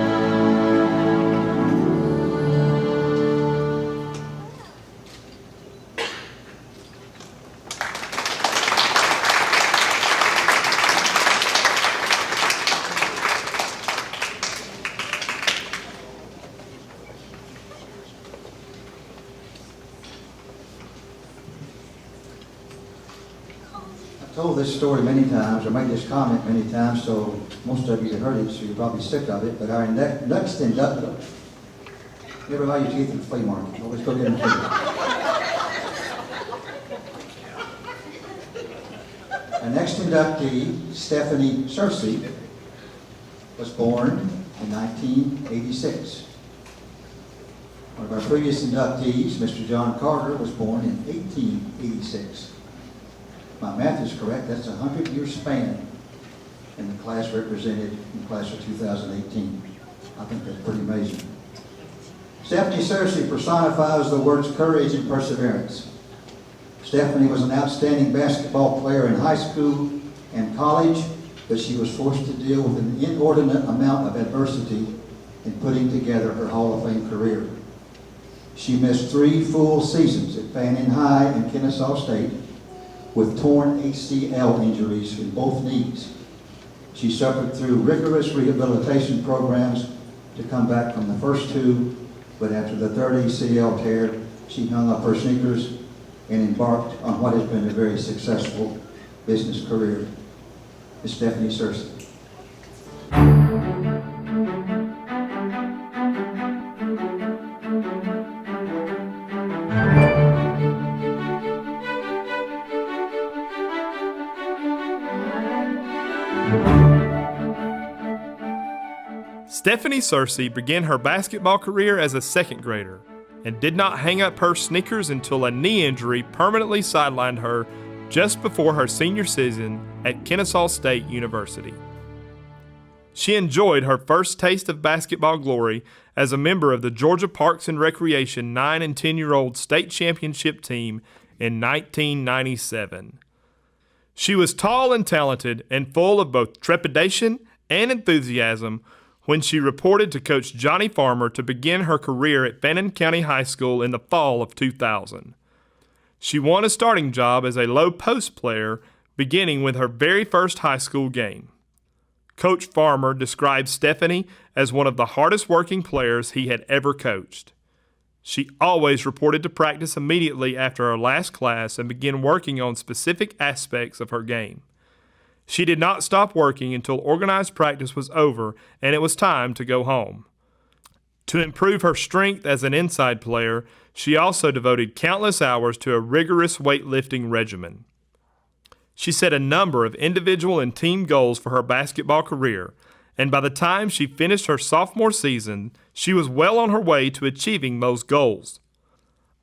told this story many times, or made this comment many times, so most of you have heard it, so you're probably sick of it, but our next inductee, you ever buy your teeth at the flea market? Always go get them free. Our next inductee, Stephanie Searcy, was born in 1986. One of our previous inductees, Mr. John Carter, was born in 1886. My math is correct, that's a 100-year span in the class represented in the class of 2018. I think that's pretty amazing. Stephanie Searcy personifies the words courage and perseverance. Stephanie was an outstanding basketball player in high school and college, but she was forced to deal with an inordinate amount of adversity in putting together her Hall of Fame career. She missed 3 full seasons at Fannin High and Kennesaw State with torn ACL injuries in both knees. She suffered through rigorous rehabilitation programs to come back from the first 2, but after the third ACL tear, she hung up her sneakers and embarked on what has been a very successful business career. Ms. Stephanie Searcy. Stephanie Searcy began her basketball career as a second grader and did not hang up her sneakers until a knee injury permanently sidelined her just before her senior season at Kennesaw State University. She enjoyed her first taste of basketball glory as a member of the Georgia Parks and Recreation 9 and 10-year-old state championship team in 1997. She was tall and talented and full of both trepidation and enthusiasm when she reported to Coach Johnny Farmer to begin her career at Fannin County High School in the fall of 2000. She won a starting job as a low post player beginning with her very first high school game. Coach Farmer described Stephanie as one of the hardest working players he had ever coached. She always reported to practice immediately after her last class and began working on specific aspects of her game. She did not stop working until organized practice was over and it was time to go home. To improve her strength as an inside player, she also devoted countless hours to a rigorous weightlifting regimen. She set a number of individual and team goals for her basketball career, and by the time she finished her sophomore season, she was well on her way to achieving those goals.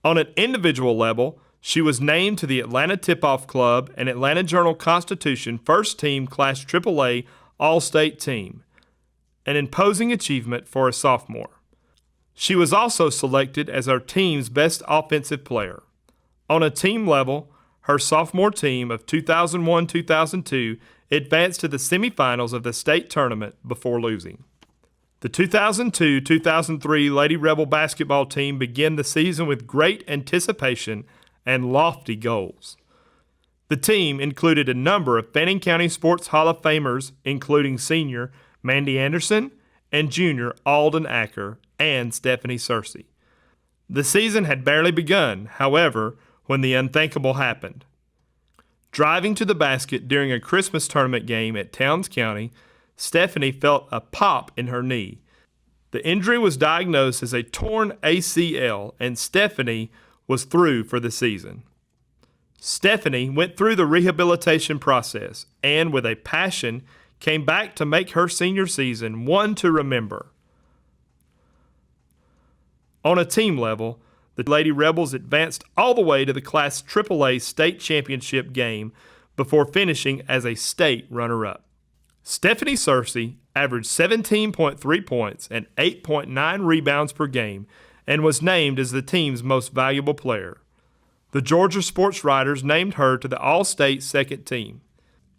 On an individual level, she was named to the Atlanta Tip-Off Club and Atlanta Journal-Constitution First Team Class AAA All-State Team, an imposing achievement for a sophomore. She was also selected as our team's best offensive player. On a team level, her sophomore team of 2001-2002 advanced to the semifinals of the state tournament before losing. The 2002-2003 Lady Rebel basketball team began the season with great anticipation and lofty goals. The team included a number of Fannin County Sports Hall of Famers, including senior Mandy Anderson and junior Alden Acker and Stephanie Searcy. The season had barely begun, however, when the unthinkable happened. Driving to the basket during a Christmas tournament game at Towns County, Stephanie felt a pop in her knee. The injury was diagnosed as a torn ACL, and Stephanie was through for the season. Stephanie went through the rehabilitation process and, with a passion, came back to make her senior season one to remember. On a team level, the Lady Rebels advanced all the way to the Class AAA state championship game before finishing as a state runner-up. Stephanie Searcy averaged 17.3 points and 8.9 rebounds per game and was named as the team's most valuable player. The Georgia Sports Writers named her to the All-State second team.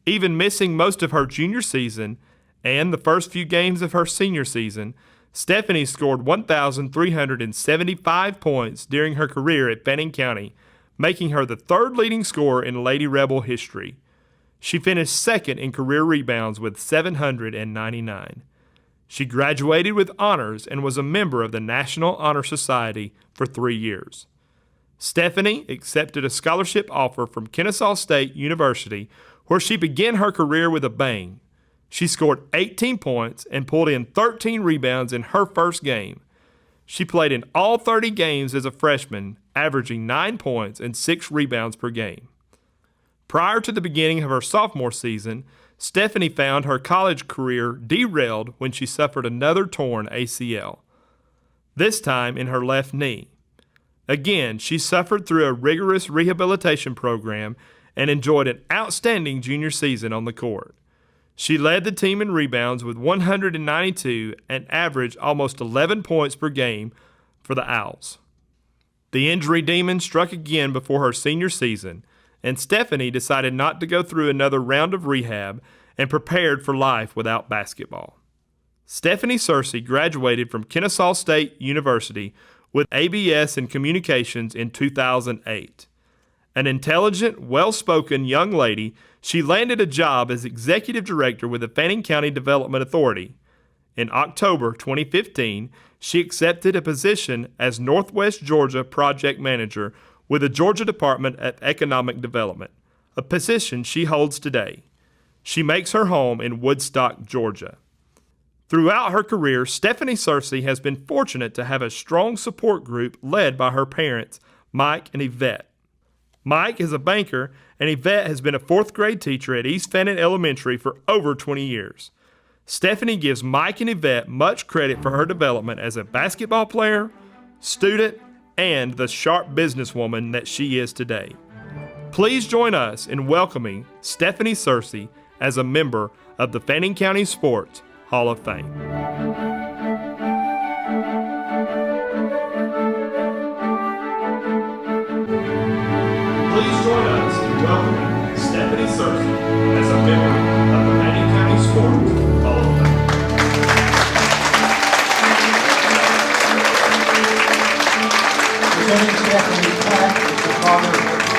Even missing most of her junior season and the first few games of her senior season, Stephanie scored 1,375 points during her career at Fannin County, making her the third leading scorer in Lady Rebel history. She finished second in career rebounds with 799. She graduated with honors and was a member of the National Honor Society for 3 years. Stephanie accepted a scholarship offer from Kennesaw State University, where she began her career with a bang. She scored 18 points and pulled in 13 rebounds in her first game. She played in all 30 games as a freshman, averaging 9 points and 6 rebounds per game. Prior to the beginning of her sophomore season, Stephanie found her college career derailed when she suffered another torn ACL, this time in her left knee. Again, she suffered through a rigorous rehabilitation program and enjoyed an outstanding junior season on the court. She led the team in rebounds with 192 and averaged almost 11 points per game for the Owls. The injury demon struck again before her senior season, and Stephanie decided not to go through another round of rehab and prepared for life without basketball. Stephanie Searcy graduated from Kennesaw State University with ABS in Communications in 2008. An intelligent, well-spoken young lady, she landed a job as executive director with the Fannin County Development Authority. In October 2015, she accepted a position as Northwest Georgia project manager with the Georgia Department of Economic Development, a position she holds today. She makes her home in Woodstock, Georgia. Throughout her career, Stephanie Searcy has been fortunate to have a strong support group led by her parents, Mike and Yvette. Mike is a banker, and Yvette has been a fourth-grade teacher at East Fannin Elementary for over 20 years. Stephanie gives Mike and Yvette much credit for her development as a basketball player, student, and the sharp businesswoman that she is today. Please join us in welcoming Stephanie Searcy as a member of the Fannin County Sports Hall of Fame. Please join us in welcoming Stephanie Searcy as a member of the Fannin County Sports Hall of Fame. Presenting Stephanie's plaque is the father of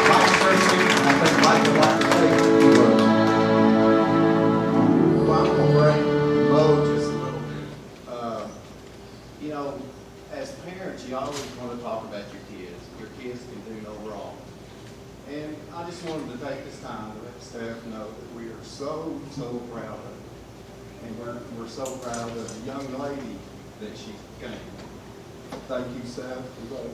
Mike Searcy, and I think Mike would like to say a few words. Well, I'm going to break low just a little bit. As parents, you always want to talk about your kids. Your kids can do no wrong. And I just wanted to take this time to let staff know that we are so, so proud of her. And we're so proud of the young lady that she became. Thank you, staff. We love you.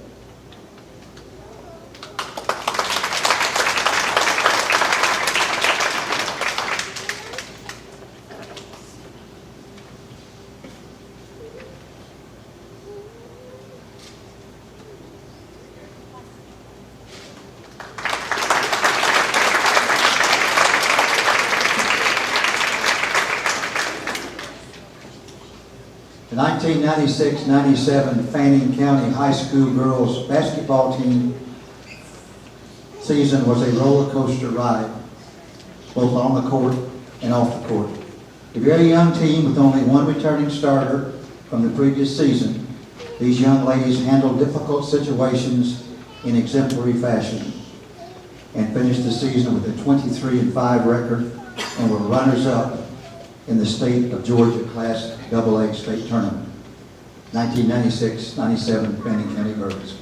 The 1996-97 Fannin County High School girls basketball team season was a roller coaster ride, both on the court and off the court. A very young team with only one returning starter from the previous season, these young ladies handled difficult situations in exemplary fashion and finished the season with a 23-5 record and were runners-up in the state of Georgia Class AA state tournament, 1996-97 Fannin County girls.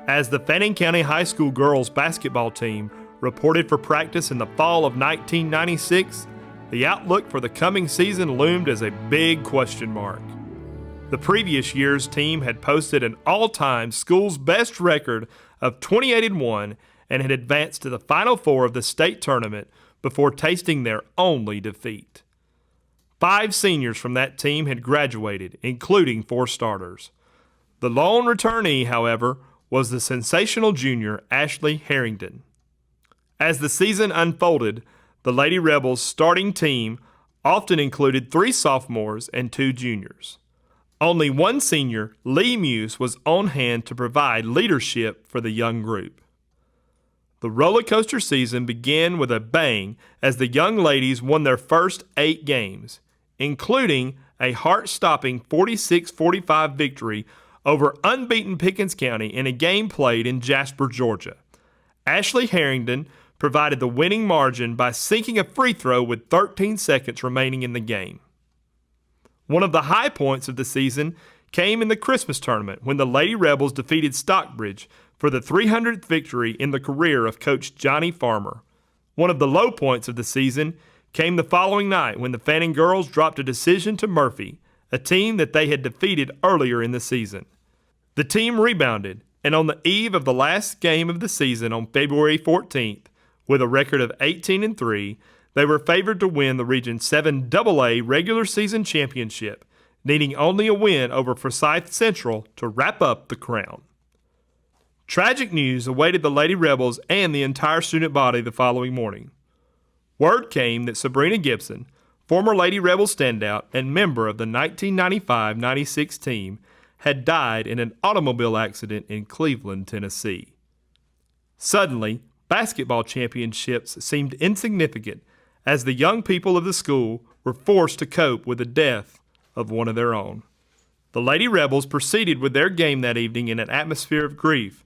As the Fannin County High School girls basketball team reported for practice in the fall of 1996, the outlook for the coming season loomed as a big question mark. The previous year's team had posted an all-time school's best record of 28-1 and had advanced to the Final Four of the state tournament before tasting their only defeat. 5 seniors from that team had graduated, including 4 starters. The lone returnee, however, was the sensational junior Ashley Harrington. As the season unfolded, the Lady Rebels' starting team often included 3 sophomores and 2 juniors. Only one senior, Lee Muse, was on hand to provide leadership for the young group. The roller coaster season began with a bang as the young ladies won their first 8 games, including a heart-stopping 46-45 victory over unbeaten Pickens County in a game played in Jasper, Georgia. Ashley Harrington provided the winning margin by sinking a free throw with 13 seconds remaining in the game. One of the high points of the season came in the Christmas tournament when the Lady Rebels defeated Stockbridge for the 300th victory in the career of Coach Johnny Farmer. One of the low points of the season came the following night when the Fanning girls dropped a decision to Murphy, a team that they had defeated earlier in the season. The team rebounded, and on the eve of the last game of the season on February 14th, with a record of 18-3, they were favored to win the Region 7 AA regular season championship, needing only a win over Forsyth Central to wrap up the crown. Tragic news awaited the Lady Rebels and the entire student body the following morning. Word came that Sabrina Gibson, former Lady Rebel standout and member of the 1995-96 team, had died in an automobile accident in Cleveland, Tennessee. Suddenly, basketball championships seemed insignificant as the young people of the school were forced to cope with the death of one of their own. The Lady Rebels proceeded with their game that evening in an atmosphere of grief,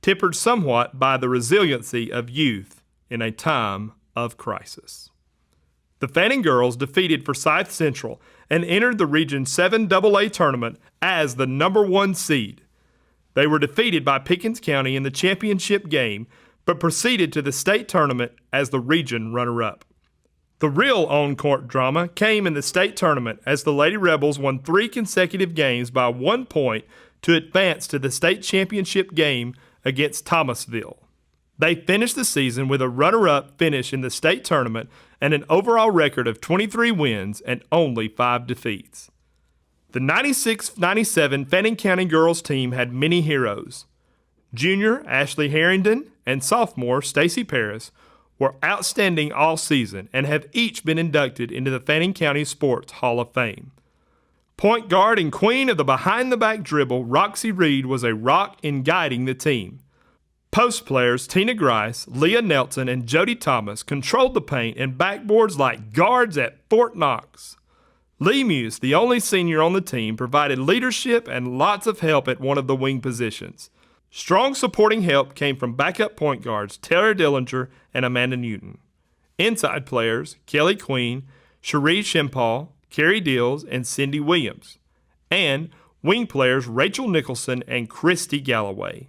tempered somewhat by the resiliency of youth in a time of crisis. The Fanning girls defeated Forsyth Central and entered the Region 7 AA tournament as the number 1 seed. They were defeated by Pickens County in the championship game, but proceeded to the state tournament as the region runner-up. The real on-court drama came in the state tournament as the Lady Rebels won 3 consecutive games by 1 point to advance to the state championship game against Thomasville. They finished the season with a runner-up finish in the state tournament and an overall record of 23 wins and only 5 defeats. The 96-97 Fanning County girls team had many heroes. Junior Ashley Harrington and sophomore Stacy Paris were outstanding all season and have each been inducted into the Fanning County Sports Hall of Fame. Point guard and queen of the behind-the-back dribble, Roxy Reed was a rock in guiding the team. Post players Tina Grice, Leah Nelson, and Jody Thomas controlled the paint and backboards like guards at Fort Knox. Lee Muse, the only senior on the team, provided leadership and lots of help at one of the wing positions. Strong supporting help came from backup point guards Tara Dillinger and Amanda Newton. Inside players Kelly Queen, Cherie Shimpaw, Carrie Dills, and Cindy Williams. And wing players Rachel Nicholson and Christy Galloway.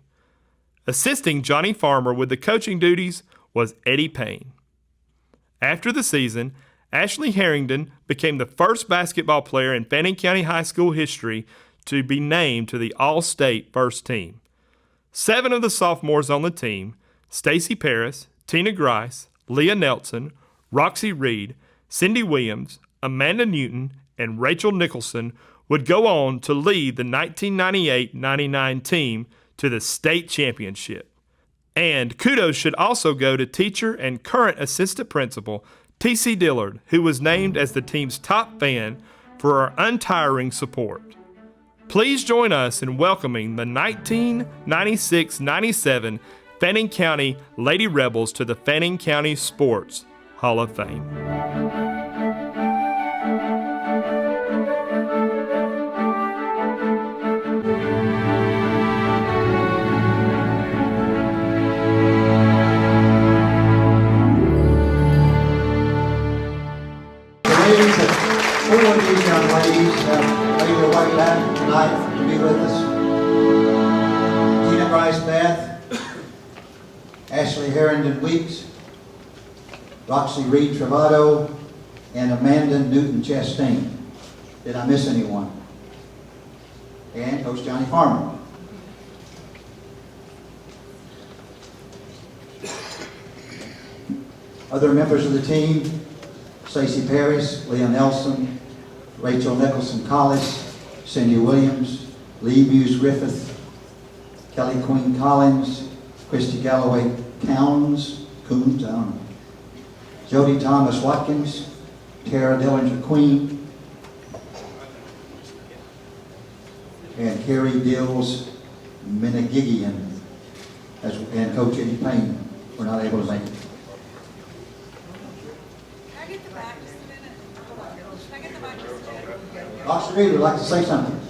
Assisting Johnny Farmer with the coaching duties was Eddie Payne. After the season, Ashley Harrington became the first basketball player in Fanning County High School history to be named to the All-State First Team. 7 of the sophomores on the team, Stacy Paris, Tina Grice, Leah Nelson, Roxy Reed, Cindy Williams, Amanda Newton, and Rachel Nicholson, would go on to lead the 1998-99 team to the state championship. And kudos should also go to teacher and current assistant principal T.C. Dillard, who was named as the team's top fan for our untiring support. Please join us in welcoming the 1996-97 Fanning County Lady Rebels to the Fanning County Sports Hall of Fame. Four of these young ladies have made their way back tonight to be with us. Tina Grice Bath, Ashley Harrington Weeks, Roxy Reed Travado, and Amanda Newton Chastain. Did I miss anyone? And Coach Johnny Farmer. Other members of the team: Stacey Paris, Leah Nelson, Rachel Nicholson Collis, Cindy Williams, Lee Muse Griffith, Kelly Queen Collins, Christy Galloway Coons, I don't know, Jody Thomas Watkins, Tara Dillinger Queen, and Carrie Dills Menegigian, and Coach Eddie Payne were not able to make it. Roxy Reed would like to say something.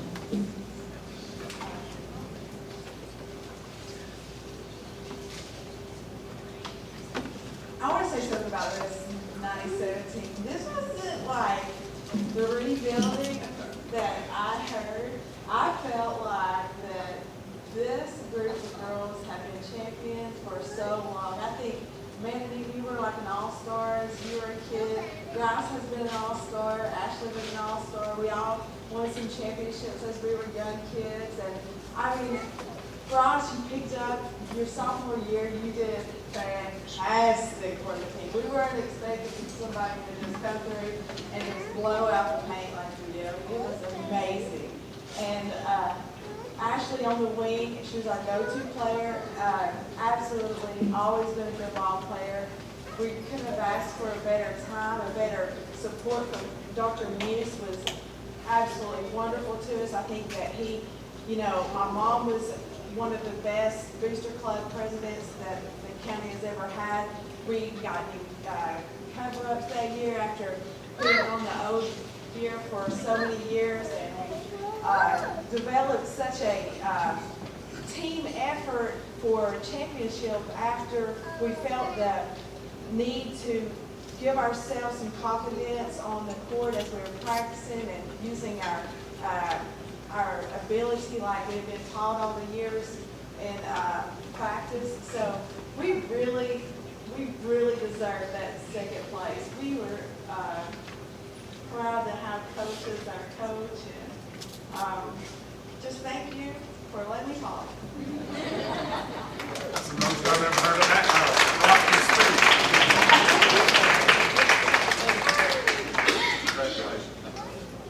2017. This wasn't like the rebuilding that I heard. I felt like that this group of girls have been champions for so long. I think, Mandy, you were like an all-star as you were a kid. Grace has been an all-star. Ashley was an all-star. We all won some championships as we were young kids. And I mean, Ross, you picked up your sophomore year. You did fantastic for the team. We weren't expecting somebody to just come through and just blow out the paint like we did. It was amazing. And Ashley on the wing, she was our go-to player. Absolutely, always been a good ball player. We couldn't have asked for a better time, a better support from Dr. Muniz was absolutely wonderful to us. I think that he, you know, my mom was one of the best booster club presidents that the county has ever had. We got new cover-ups that year after putting on the old gear for so many years, and developed such a team effort for championship after we felt the need to give ourselves some confidence on the court as we were practicing and using our ability like we've been taught all the years in practice. So we really deserved that second place. We were proud to have Coach as our coach, and just thank you for letting me talk. That's the most I've ever heard of that.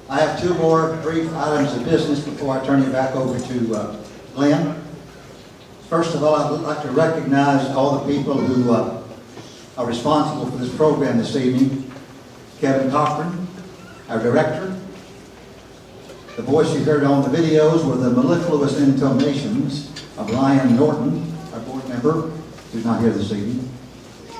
I have two more brief items of business before I turn it back over to Glenn. First of all, I would like to recognize all the people who are responsible for this program this evening. Kevin Cochran, our director. The voice you heard on the videos were the mellifluous intonations of Ryan Norton, our board member, who's not here this evening.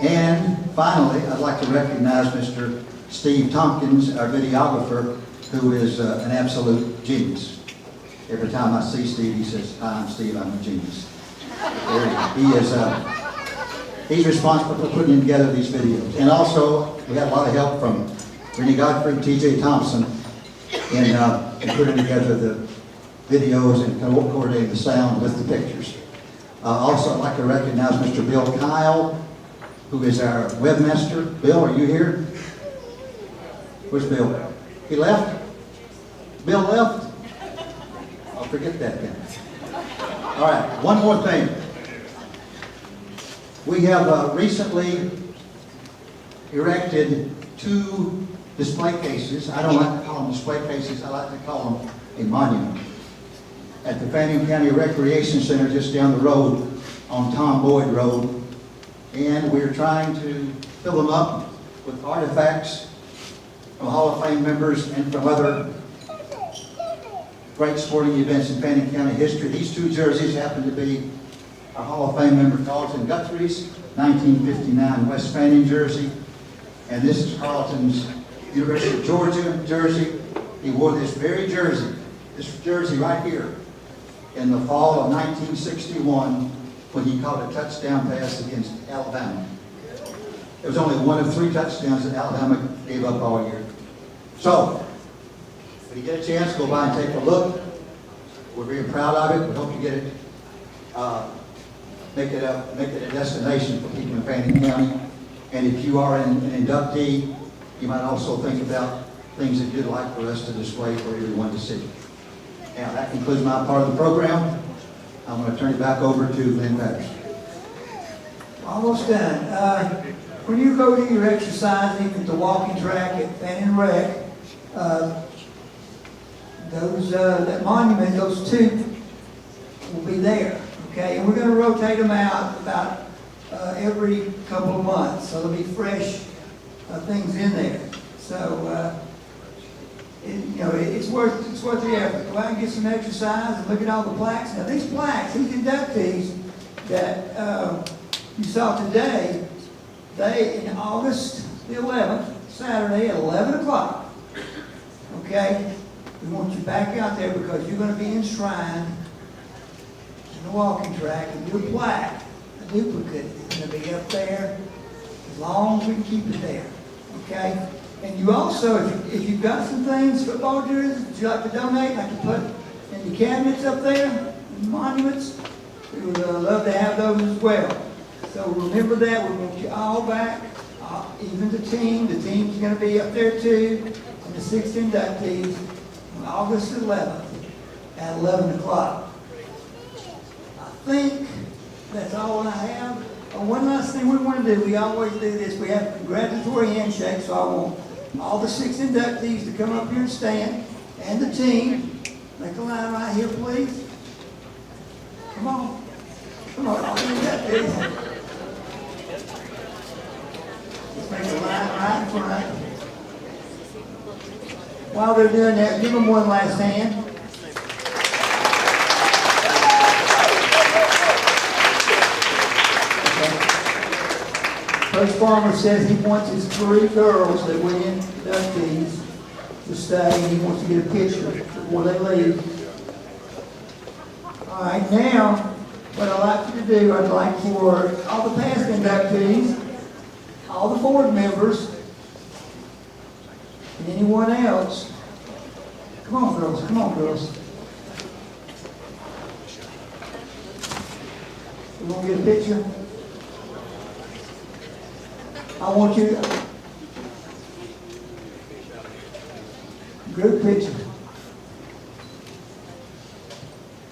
And finally, I'd like to recognize Mr. Steve Tompkins, our videographer, who is an absolute genius. Every time I see Steve, he says, "Hi, I'm Steve, I'm a genius." He's responsible for putting together these videos. And also, we had a lot of help from Renee Godfrey, T.J. Thompson, in putting together the videos and coordinating the sound with the pictures. Also, I'd like to recognize Mr. Bill Kyle, who is our webmaster. Bill, are you here? Where's Bill? He left? Bill left? I'll forget that then. All right, one more thing. We have recently erected 2 display cases. I don't like to call them display cases, I like to call them a monument. At the Fannin County Recreation Center just down the road on Tom Boyd Road. And we're trying to fill them up with artifacts from Hall of Fame members and from other great sporting events in Fannin County history. These 2 jerseys happen to be our Hall of Fame member Carlton Guthrie's 1959 West Fannin jersey. And this is Carlton's University of Georgia jersey. He wore this very jersey, this jersey right here, in the fall of 1961 when he caught a touchdown pass against Alabama. It was only one of 3 touchdowns that Alabama gave up all year. So, if you get a chance, go by and take a look. We're very proud of it. We hope you get it, make it a destination for people in Fannin County. And if you are an inductee, you might also think about things that you'd like for us to display for everyone to see. Now, that concludes my part of the program. I'm going to turn it back over to Lynn Patterson. Almost done. When you go to your exercising at the walking track at Fannin Rec, that monument, those 2 will be there. Okay, and we're going to rotate them out about every couple of months, so there'll be fresh things in there. So it's worth the effort. Go out and get some exercise and look at all the plaques. Now these plaques, these inductees that you saw today, they in August the 11th, Saturday at 11 o'clock. Okay, we want you back out there because you're going to be enshrined in the walking track, and your plaque, a duplicate, is going to be up there as long as we can keep it there. Okay? And you also, if you've got some things, football jerseys, that you like to donate, like to put in the cabinets up there, the monuments, we would love to have those as well. So remember that, we want you all back, even the team. The team's going to be up there too, and the 6 inductees on August 11th at 11 o'clock. I think that's all I have. One last thing we want to do, we always do this, we have a congratulatory handshake, so I want all the 6 inductees to come up here and stand, and the team. Make a line right here, please. Come on. Come on, all the inductees. Let's make a line right in front. While they're doing that, give them one last hand. Coach Farmer says he wants his 3 girls that went in inductees to stay, and he wants to get a picture before they leave. All right, now, what I'd like you to do, I'd like for all the past inductees, all the board members, and anyone else. Come on, girls. Come on, girls. You want to get a picture? I want you to group picture.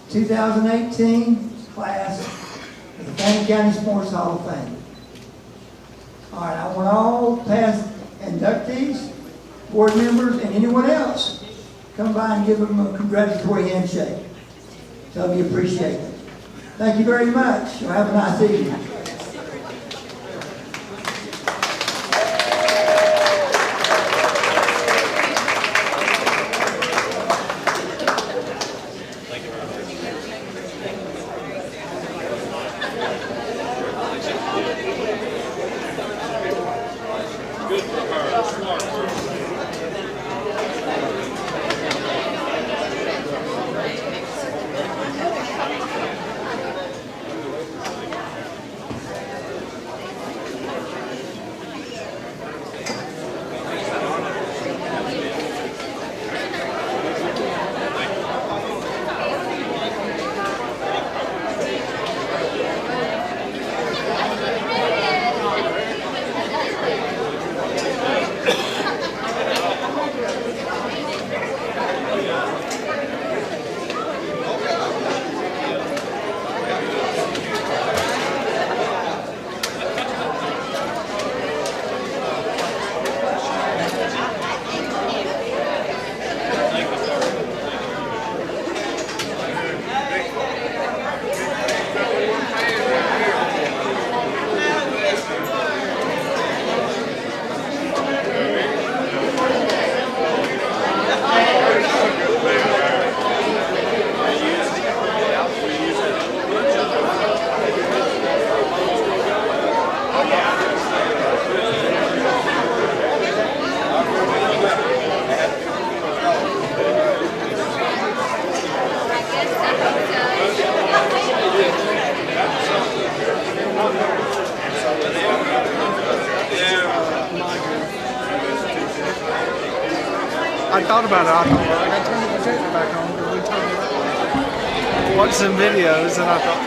2018 class of the Banquet County Sports Hall of Fame. All right, I want all past inductees, board members, and anyone else come by and give them a congratulatory handshake. Tell them you appreciate it. Thank you very much. You'll have a nice evening. I thought about it. I thought, I got to turn the projector back on because we talked about watching some videos, and I thought,